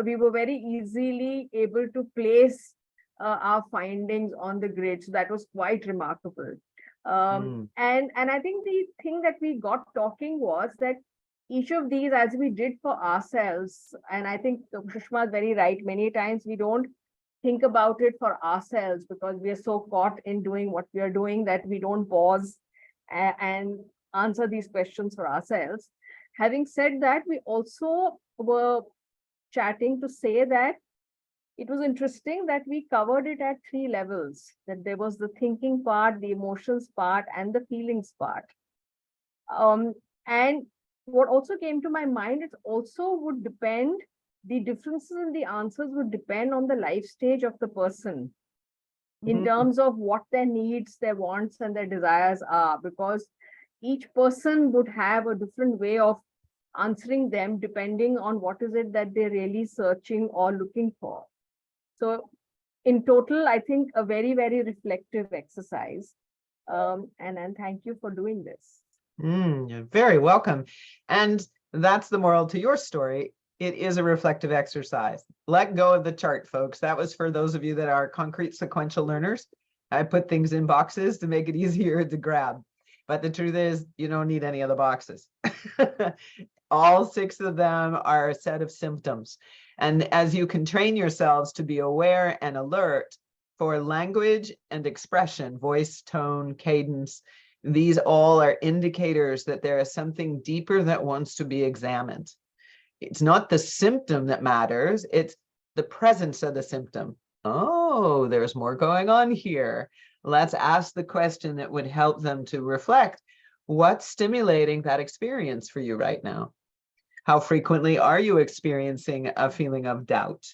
Speaker 7: we were very easily able to place our findings on the grid. So that was quite remarkable. And I think the thing that we got talking was that each of these, as we did for ourselves, and I think Sushma is very right, many times we don't think about it for ourselves because we are so caught in doing what we are doing that we don't pause and answer these questions for ourselves. Having said that, we also were chatting to say that it was interesting that we covered it at 3 levels, that there was the thinking part, the emotions part, and the feelings part. And what also came to my mind, it also would depend, the differences in the answers would depend on the life stage of the person in terms of what their needs, their wants, and their desires are, because each person would have a different way of answering them depending on what is it that they're really searching or looking for. So in total, I think a very, very reflective exercise. And thank you for doing this.
Speaker 2: You're very welcome. And that's the moral to your story. It is a reflective exercise. Let go of the chart, folks. That was for those of you that are concrete sequential learners. I put things in boxes to make it easier to grab. But the truth is, you don't need any of the boxes. All 6 of them are a set of symptoms. And as you can train yourselves to be aware and alert for language and expression, voice, tone, cadence, these all are indicators that there is something deeper that wants to be examined. It's not the symptom that matters, it's the presence of the symptom. Oh, there's more going on here. Let's ask the question that would help them to reflect. What's stimulating that experience for you right now? How frequently are you experiencing a feeling of doubt?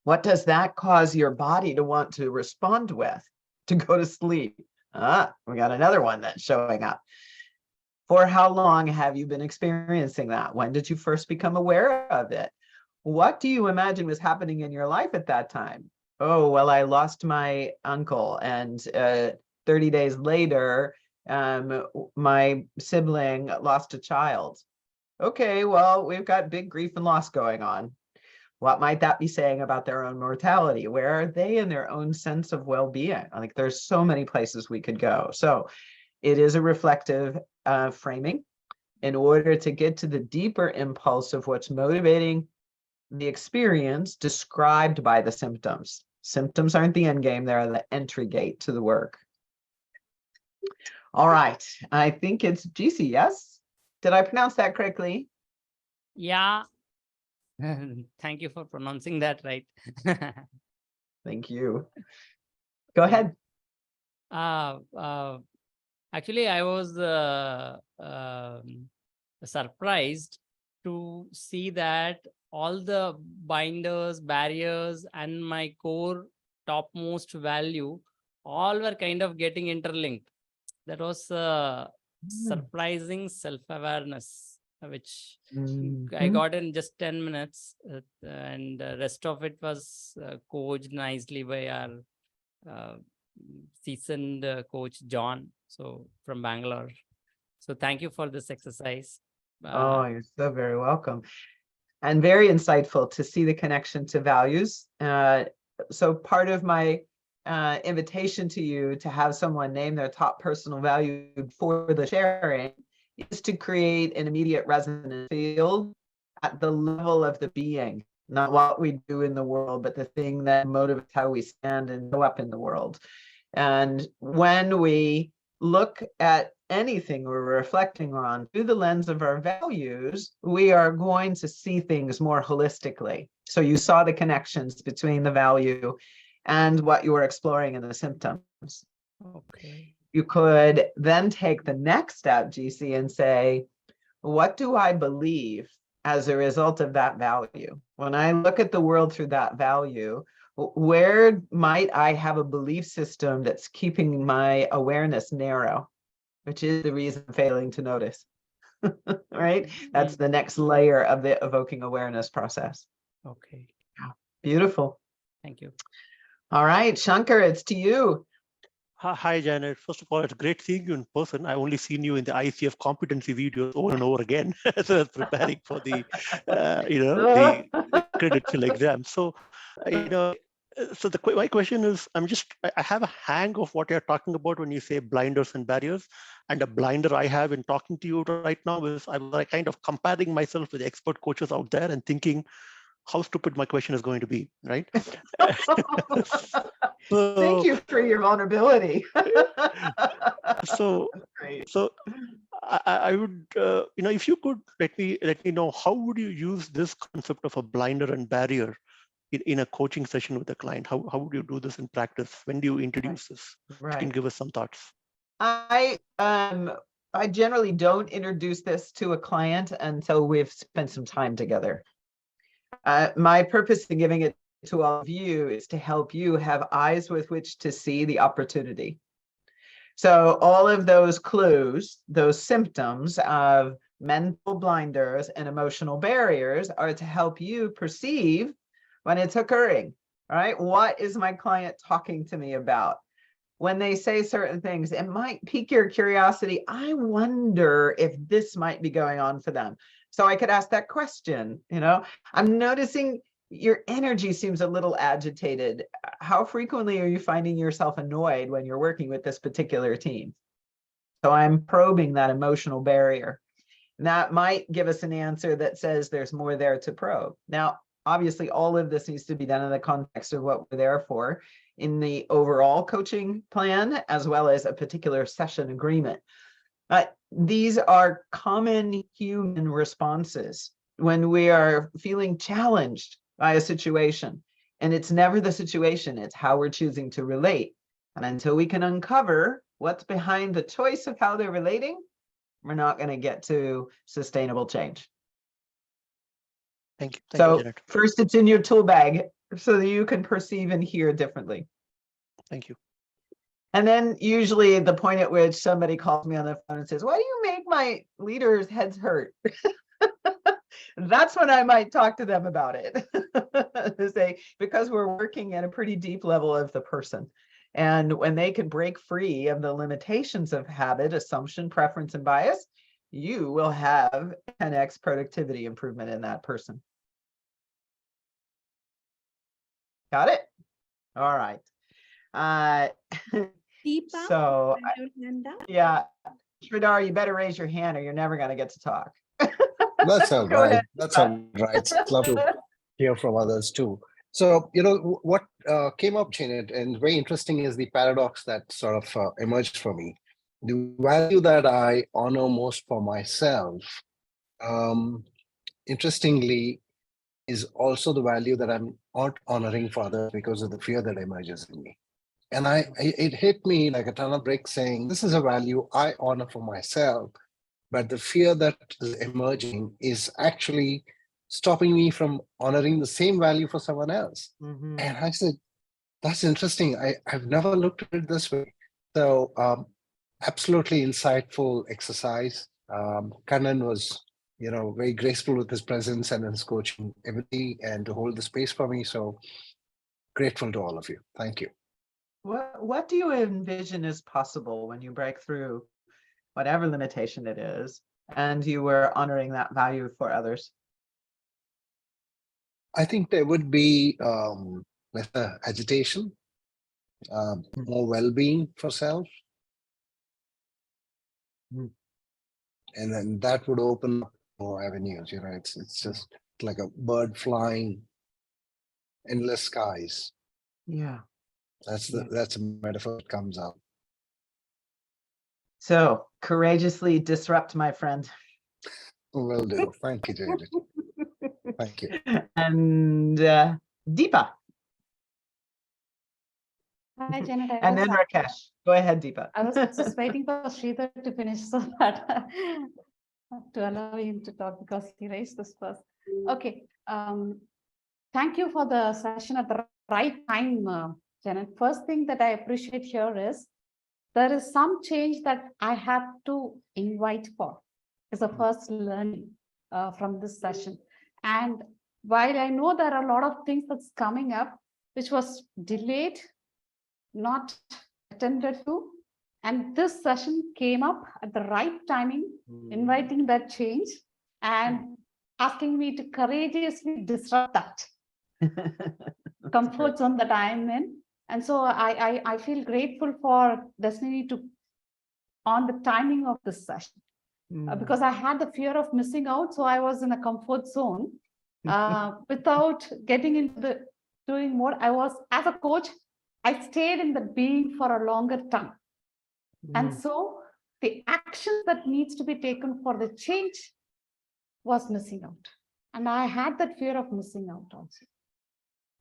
Speaker 2: What does that cause your body to want to respond with, to go to sleep? We got another one that's showing up. For how long have you been experiencing that? When did you first become aware of it? What do you imagine was happening in your life at that time? Oh, well, I lost my uncle, and 30 days later, my sibling lost a child. Okay, well, we've got big grief and loss going on. What might that be saying about their own mortality? Where are they in their own sense of well-being? Like, there's so many places we could go. So it is a reflective framing in order to get to the deeper impulse of what's motivating the experience described by the symptoms. Symptoms aren't the end game, they're the entry gate to the work. All right, I think it's GC, yes? Did I pronounce that correctly?
Speaker 8: Yeah. Thank you for pronouncing that right.
Speaker 2: Thank you. Go ahead.
Speaker 8: Actually, I was surprised to see that all the binders, barriers, and my core topmost value all were kind of getting interlinked. That was surprising self-awareness, which I got in just 10 minutes, and the rest of it was coached nicely by our seasoned coach John, so from Bangalore. So thank you for this exercise.
Speaker 2: Oh, you're so very welcome. And very insightful to see the connection to values. So part of my invitation to you to have someone name their top personal value for the sharing is to create an immediate resonance field at the level of the being, not what we do in the world, but the thing that motivates how we stand and show up in the world. And when we look at anything we're reflecting on through the lens of our values, we are going to see things more holistically. So you saw the connections between the value and what you were exploring in the symptoms.
Speaker 8: Okay.
Speaker 2: You could then take the next step, GC, and say, what do I believe as a result of that value? When I look at the world through that value, where might I have a belief system that's keeping my awareness narrow, which is the reason I'm failing to notice, right? That's the next layer of the evoking awareness process.
Speaker 8: Okay.
Speaker 2: Beautiful.
Speaker 8: Thank you.
Speaker 2: All right, Shankar, it's to you.
Speaker 9: Hi, Janet. First of all, it's great seeing you in person. I only seen you in the ICF competency videos over and over again as I was preparing for the, the credential exam. So, so my question is, I have a hang of what you're talking about when you say blinders and barriers. And a blinder I have in talking to you right now is I'm like kind of comparing myself with expert coaches out there and thinking how stupid my question is going to be, right?
Speaker 2: Thank you for your vulnerability.
Speaker 9: So,
Speaker 2: Great.
Speaker 9: so I would, if you could let me know, how would you use this concept of a blinder and barrier in a coaching session with a client? How would you do this in practice? When do you introduce this? You can give us some thoughts.
Speaker 2: I generally don't introduce this to a client until we've spent some time together. My purpose in giving it to all of you is to help you have eyes with which to see the opportunity. So all of those clues, those symptoms of mental blinders and emotional barriers are to help you perceive when it's occurring, right? What is my client talking to me about? When they say certain things, it might pique your curiosity. I wonder if this might be going on for them. So I could ask that question, I'm noticing your energy seems a little agitated. How frequently are you finding yourself annoyed when you're working with this particular team? So I'm probing that emotional barrier. And that might give us an answer that says there's more there to probe. Now, obviously, all of this needs to be done in the context of what we're there for in the overall coaching plan, as well as a particular session agreement. These are common human responses when we are feeling challenged by a situation. And it's never the situation, it's how we're choosing to relate. And until we can uncover what's behind the choice of how they're relating, we're not going to get to sustainable change.
Speaker 9: Thank you.
Speaker 2: So
Speaker 9: Janet.
Speaker 2: First, it's in your tool bag so that you can perceive and hear differently.
Speaker 9: Thank you.
Speaker 2: And then usually the point at which somebody calls me on the phone and says, why do you make my leaders' heads hurt? That's when I might talk to them about it. Say, because we're working at a pretty deep level of the person. And when they can break free of the limitations of habit, assumption, preference, and bias, you will have 10x productivity improvement in that person. Got it? All right.
Speaker 5: Deepa,
Speaker 2: So,
Speaker 5: your hand up.
Speaker 2: yeah, Sridhar, you better raise your hand or you're never going to get to talk.
Speaker 3: That's all
Speaker 2: Go
Speaker 3: right.
Speaker 2: ahead.
Speaker 3: That's all right. It's love to hear from others too. So, what came up, Janet, and very interesting is the paradox that sort of emerged for me. The value that I honor most for myself, interestingly, is also the value that I'm not honoring for others because of the fear that emerges in me. And it hit me like a ton of bricks saying, this is a value I honor for myself, but the fear that is emerging is actually stopping me from honoring the same value for someone else.
Speaker 2: Mm-hmm.
Speaker 3: And I said, that's interesting. I've never looked at it this way. So absolutely insightful exercise. Kannan was, very graceful with his presence and his coaching ability and to hold the space for me. So grateful to all of you. Thank you.
Speaker 2: What do you envision is possible when you break through whatever limitation it is and you were honoring that value for others?
Speaker 3: I think there would be less agitation, more well-being for self. And then that would open up more avenues, you know, it's just like a bird flying endless skies.
Speaker 2: Yeah.
Speaker 3: That's a metaphor that comes out.
Speaker 2: So courageously disrupt, my friend.
Speaker 3: Will do. Thank you, David. Thank you.
Speaker 2: And Deepa.
Speaker 6: Hi, Janet. I
Speaker 2: And
Speaker 6: was
Speaker 2: then Rakesh. Go ahead, Deepa.
Speaker 6: I was just waiting for Sridhar to finish so that to allow him to talk because he raised this first. Okay. Thank you for the session at the right time, Janet. First thing that I appreciate here is there is some change that I have to invite for. Is the first learning from this session. And while I know there are a lot of things that's coming up, which was delayed, not attended to, and this session came up at the right timing, inviting that change and asking me to courageously disrupt that comfort zone that I am in. And so I feel grateful for Destiny to on the timing of this session. Because I had the fear of missing out, so I was in a comfort zone without getting into the doing more. I was, as a coach, I stayed in the being for a longer time. And so the action that needs to be taken for the change was missing out. And I had that fear of missing out also.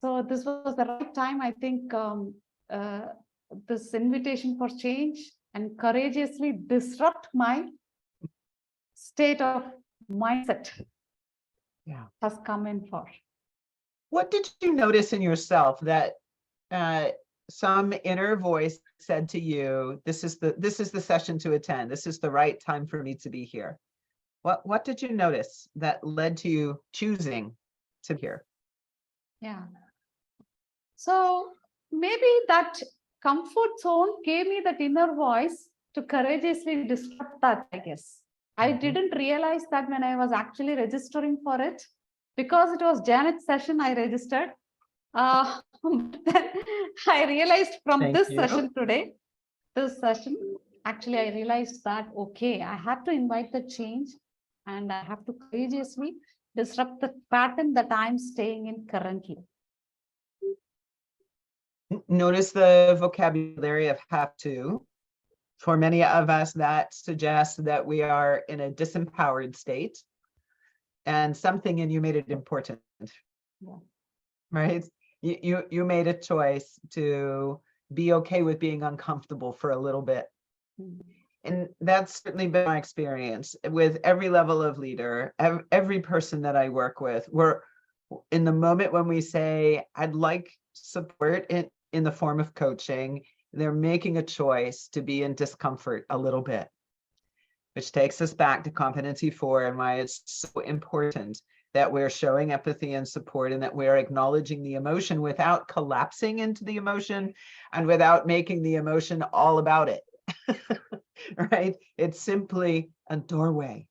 Speaker 6: So this was the right time, I think, this invitation for change and courageously disrupt my state of mindset has come in for.
Speaker 2: What did you notice in yourself that some inner voice said to you, this is the session to attend, this is the right time for me to be here? What did you notice that led to you choosing to be here?
Speaker 6: Yeah. So maybe that comfort zone gave me that inner voice to courageously disrupt that, I guess. I didn't realize that when I was actually registering for it. Because it was Janet's session, I registered. Then I realized from this session today, this session, actually I realized that, okay, I have to invite the change and I have to courageously disrupt the pattern that I'm staying in currently.
Speaker 2: Notice the vocabulary of have to. For many of us, that suggests that we are in a disempowered state, and something in you made it important, right? You made a choice to be okay with being uncomfortable for a little bit. And that's certainly been my experience with every level of leader, every person that I work with. We're in the moment when we say, I'd like support in the form of coaching, they're making a choice to be in discomfort a little bit, which takes us back to competency 4 and why it's so important that we're showing empathy and support and that we're acknowledging the emotion without collapsing into the emotion and without making the emotion all about it. Right? It's simply a doorway.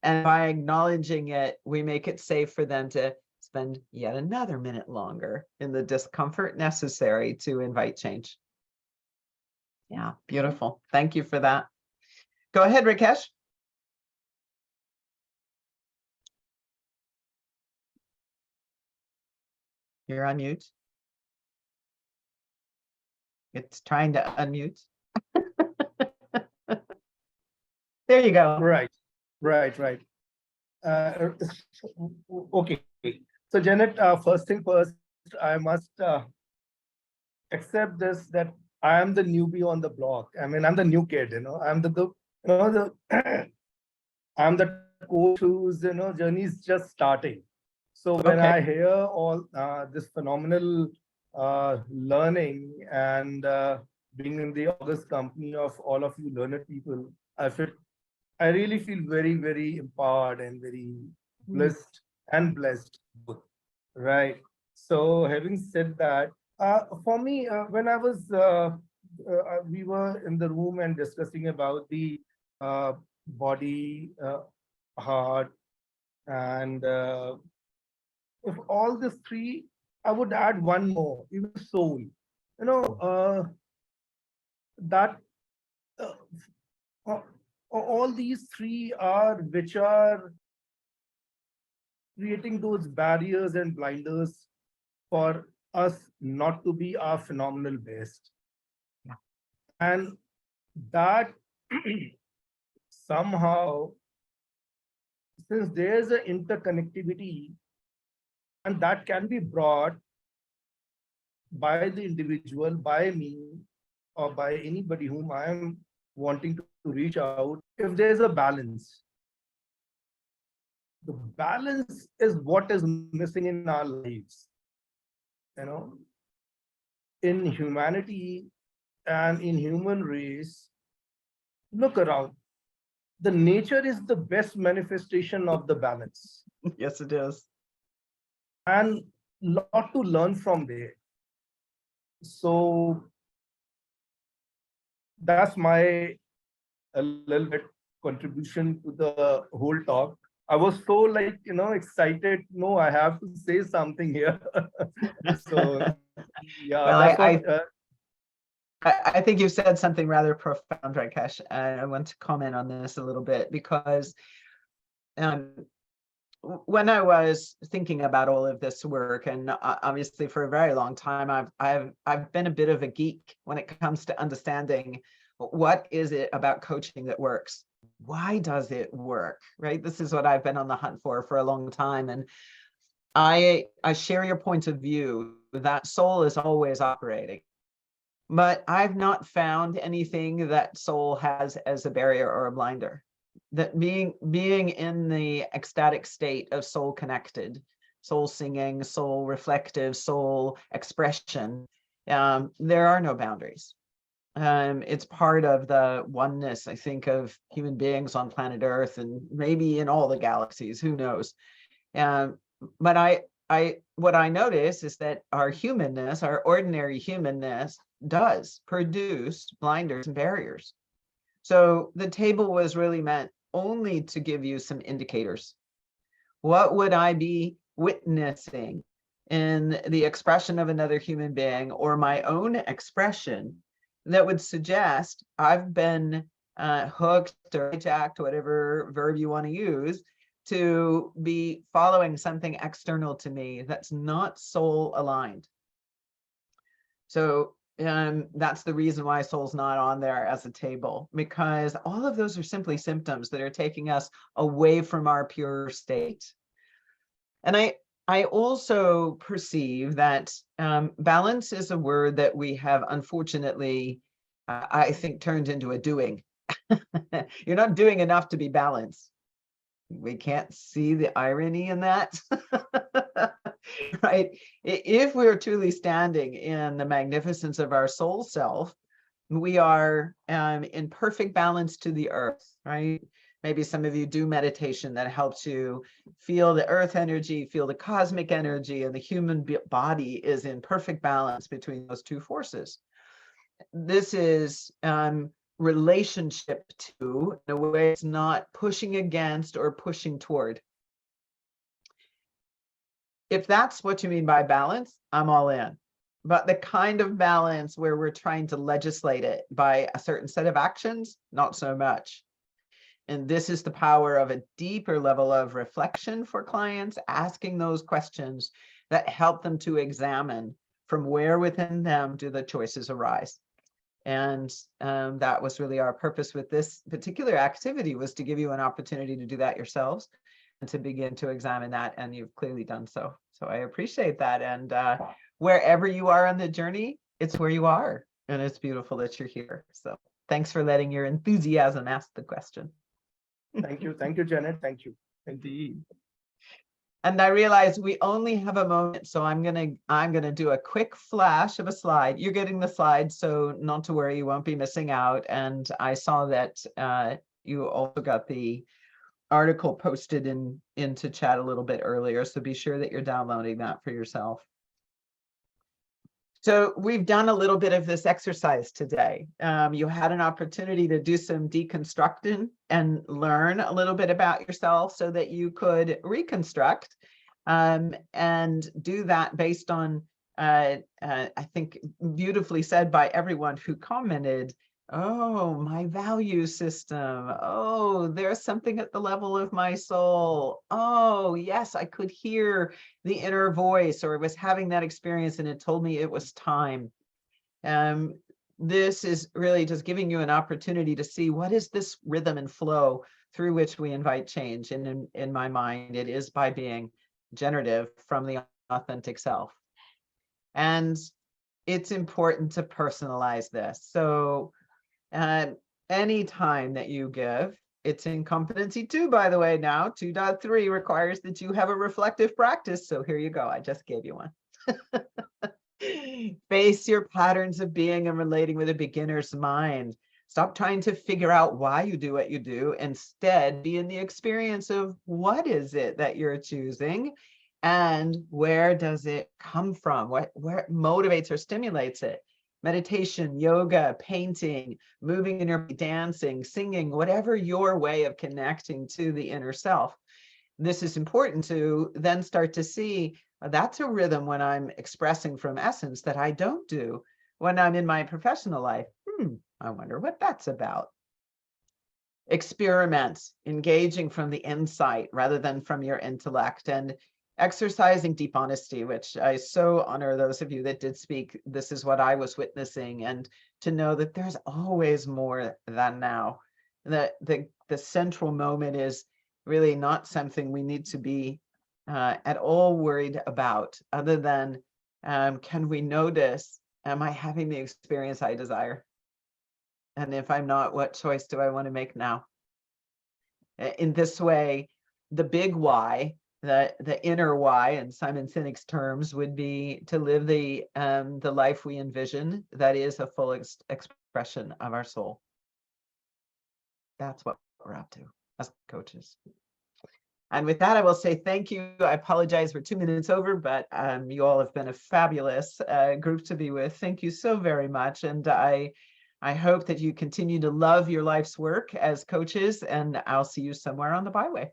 Speaker 2: And by acknowledging it, we make it safe for them to spend yet another minute longer in the discomfort necessary to invite change. Yeah, beautiful. Thank you for that. Go ahead, Rakesh. You're on mute. It's trying to unmute. There you go.
Speaker 10: Right. Okay. So Janet, first thing first, I must accept this, that I am the newbie on the block. I mean, I'm the new kid, you know, I'm I'm the coach whose, journey is just starting. So when I hear all this phenomenal learning and being in the august company of all of you learned people, I really feel very, very empowered and very blessed and blessed both. Right. So having said that, for me, when I was, we were in the room and discussing about the body, heart, and if all these three, I would add one more, even soul. That uh, uh, all these three are which are creating those barriers and blinders for us not to be our phenomenal best. And that somehow, since there's an interconnectivity, and that can be brought by the individual, by me, or by anybody whom I am wanting to reach out, if there's a balance. The balance is what is missing in our lives. In humanity and in human race, look around. The nature is the best manifestation of the balance.
Speaker 2: Yes, it is.
Speaker 10: And lot to learn from there. So that's my a little bit contribution to the whole talk. I was so like, excited. No, I have to say something here. So yeah,
Speaker 2: Well,
Speaker 10: that's what.
Speaker 2: I think you've said something rather profound, Rakesh. I want to comment on this a little bit because when I was thinking about all of this work, and obviously for a very long time, I've been a bit of a geek when it comes to understanding what is it about coaching that works. Why does it work, right? This is what I've been on the hunt for a long time, and I share your point of view that soul is always operating. But I've not found anything that soul has as a barrier or a blinder. That being in the ecstatic state of soul connected, soul singing, soul reflective, soul expression, there are no boundaries. It's part of the oneness, I think, of human beings on planet Earth and maybe in all the galaxies, who knows. But what I notice is that our humanness, our ordinary humanness, does produce blinders and barriers. So the table was really meant only to give you some indicators. What would I be witnessing in the expression of another human being or my own expression that would suggest I've been hooked or hijacked, whatever verb you want to use, to be following something external to me that's not soul aligned. So that's the reason why soul's not on there as a table, because all of those are simply symptoms that are taking us away from our pure state. And I also perceive that balance is a word that we have unfortunately, I think, turned into a doing. You're not doing enough to be balanced. We can't see the irony in that. Right? If we're truly standing in the magnificence of our soul self, we are in perfect balance to the earth, right? Maybe some of you do meditation that helps you feel the earth energy, feel the cosmic energy, and the human body is in perfect balance between those two forces. This is relationship to, in a way, it's not pushing against or pushing toward. If that's what you mean by balance, I'm all in. But the kind of balance where we're trying to legislate it by a certain set of actions, not so much. And this is the power of a deeper level of reflection for clients, asking those questions that help them to examine from where within them do the choices arise. And that was really our purpose with this particular activity, was to give you an opportunity to do that yourselves and to begin to examine that. And you've clearly done so. So I appreciate that. And wherever you are on the journey, it's where you are. And it's beautiful that you're here. So thanks for letting your enthusiasm ask the question.
Speaker 10: Thank you, Janet. Thank you indeed.
Speaker 2: And I realize we only have a moment, so I'm gonna do a quick flash of a slide. You're getting the slide, so not to worry, you won't be missing out. And I saw that you also got the article posted into chat a little bit earlier, so be sure that you're downloading that for yourself. So we've done a little bit of this exercise today. You had an opportunity to do some deconstruction and learn a little bit about yourself so that you could reconstruct and do that based on, I think, beautifully said by everyone who commented, oh, my value system. Oh, there's something at the level of my soul. Oh, yes, I could hear the inner voice, or was having that experience and it told me it was time. This is really just giving you an opportunity to see what is this rhythm and flow through which we invite change. And in my mind, it is by being generative from the authentic self. And it's important to personalize this. So any time that you give, it's in competency 2, by the way, now 2.3 requires that you have a reflective practice. So here you go. I just gave you one. Face your patterns of being and relating with a beginner's mind. Stop trying to figure out why you do what you do. Instead, be in the experience of what is it that you're choosing and where does it come from? Where it motivates or stimulates it? Meditation, yoga, painting, moving in your dancing, singing, whatever your way of connecting to the inner self. This is important to then start to see that's a rhythm when I'm expressing from essence that I don't do when I'm in my professional life. I wonder what that's about. Experiment, engaging from the insight rather than from your intellect, and exercising deep honesty, which I so honor those of you that did speak. This is what I was witnessing, and to know that there's always more than now. The central moment is really not something we need to be at all worried about, other than can we notice, am I having the experience I desire? And if I'm not, what choice do I want to make now? In this way, the big why, the inner why, in Simon Sinek's terms, would be to live the life we envision, that is a full expression of our soul. That's what we're up to as coaches. And with that, I will say thank you. I apologize, we're 2 minutes over, but you all have been a fabulous group to be with. Thank you so very much. And I hope that you continue to love your life's work as coaches, and I'll see you somewhere on the byway.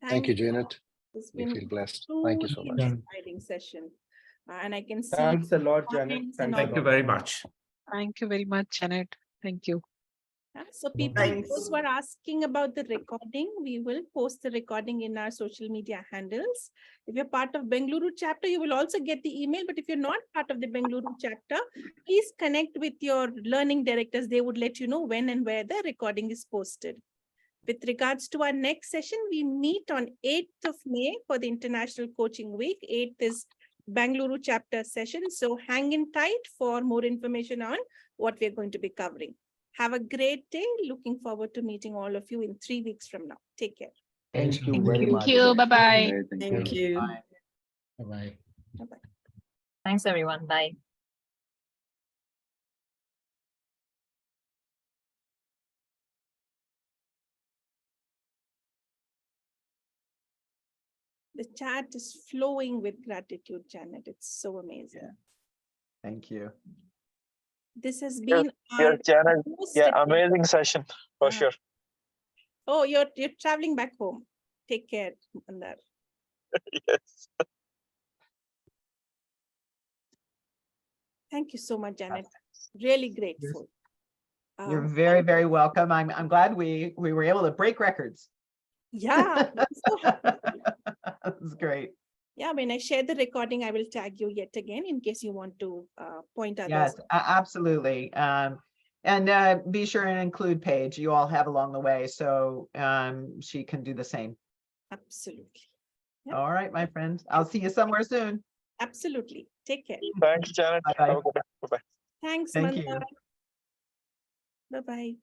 Speaker 3: Thank you, Janet.
Speaker 5: It's
Speaker 3: We
Speaker 5: been
Speaker 3: feel blessed. Thank you so much.
Speaker 5: inspiring session. And I can see.
Speaker 10: Thanks a lot, Janet.
Speaker 5: comments and
Speaker 10: Thanks a
Speaker 5: all.
Speaker 11: Thank you very much.
Speaker 12: Thank you very much, Janet. Thank you.
Speaker 5: So people
Speaker 4: Thanks.
Speaker 5: those who are asking about the recording, we will post the recording in our social media handles. If you're part of Bengaluru chapter, you will also get the email. But if you're not part of the Bengaluru chapter, please connect with your learning directors. They would let you know when and where the recording is posted. With regards to our next session, we meet on 8th of May for the International Coaching Week. 8th is Bengaluru chapter session. So hang in tight for more information on what we're going to be covering. Have a great day. Looking forward to meeting all of you in 3 weeks from now. Take care.
Speaker 11: Thank you
Speaker 12: Thank
Speaker 11: very
Speaker 12: you.
Speaker 11: much.
Speaker 12: Thank you. Bye-bye.
Speaker 4: Thank you.
Speaker 11: Bye-bye.
Speaker 5: Bye-bye.
Speaker 12: Thanks, everyone. Bye.
Speaker 5: The chat is flowing with gratitude, Janet. It's so amazing.
Speaker 2: Yeah. Thank you.
Speaker 5: This has been
Speaker 13: Yes, Janet.
Speaker 5: most
Speaker 13: Yeah,
Speaker 5: attended-
Speaker 13: amazing session for sure.
Speaker 5: Oh, you're traveling back home. Take care, Mandar.
Speaker 13: Yes.
Speaker 5: Thank you so much, Janet. Really grateful.
Speaker 2: You're very, very welcome. I'm glad we were able to break records.
Speaker 5: Yeah.
Speaker 2: That's great.
Speaker 5: Yeah, when I share the recording, I will tag you yet again in case you want to point others.
Speaker 2: Yes, absolutely. And be sure and include Paige. You all have along the way, so she can do the same.
Speaker 5: Absolutely. Yeah.
Speaker 2: All right, my friend. I'll see you somewhere soon.
Speaker 5: Absolutely. Take care.
Speaker 13: Thanks, Janet.
Speaker 2: Bye-bye.
Speaker 13: Have a good day. Bye-bye.
Speaker 5: Thanks,
Speaker 2: Thank you.
Speaker 5: Mandar. Bye-bye.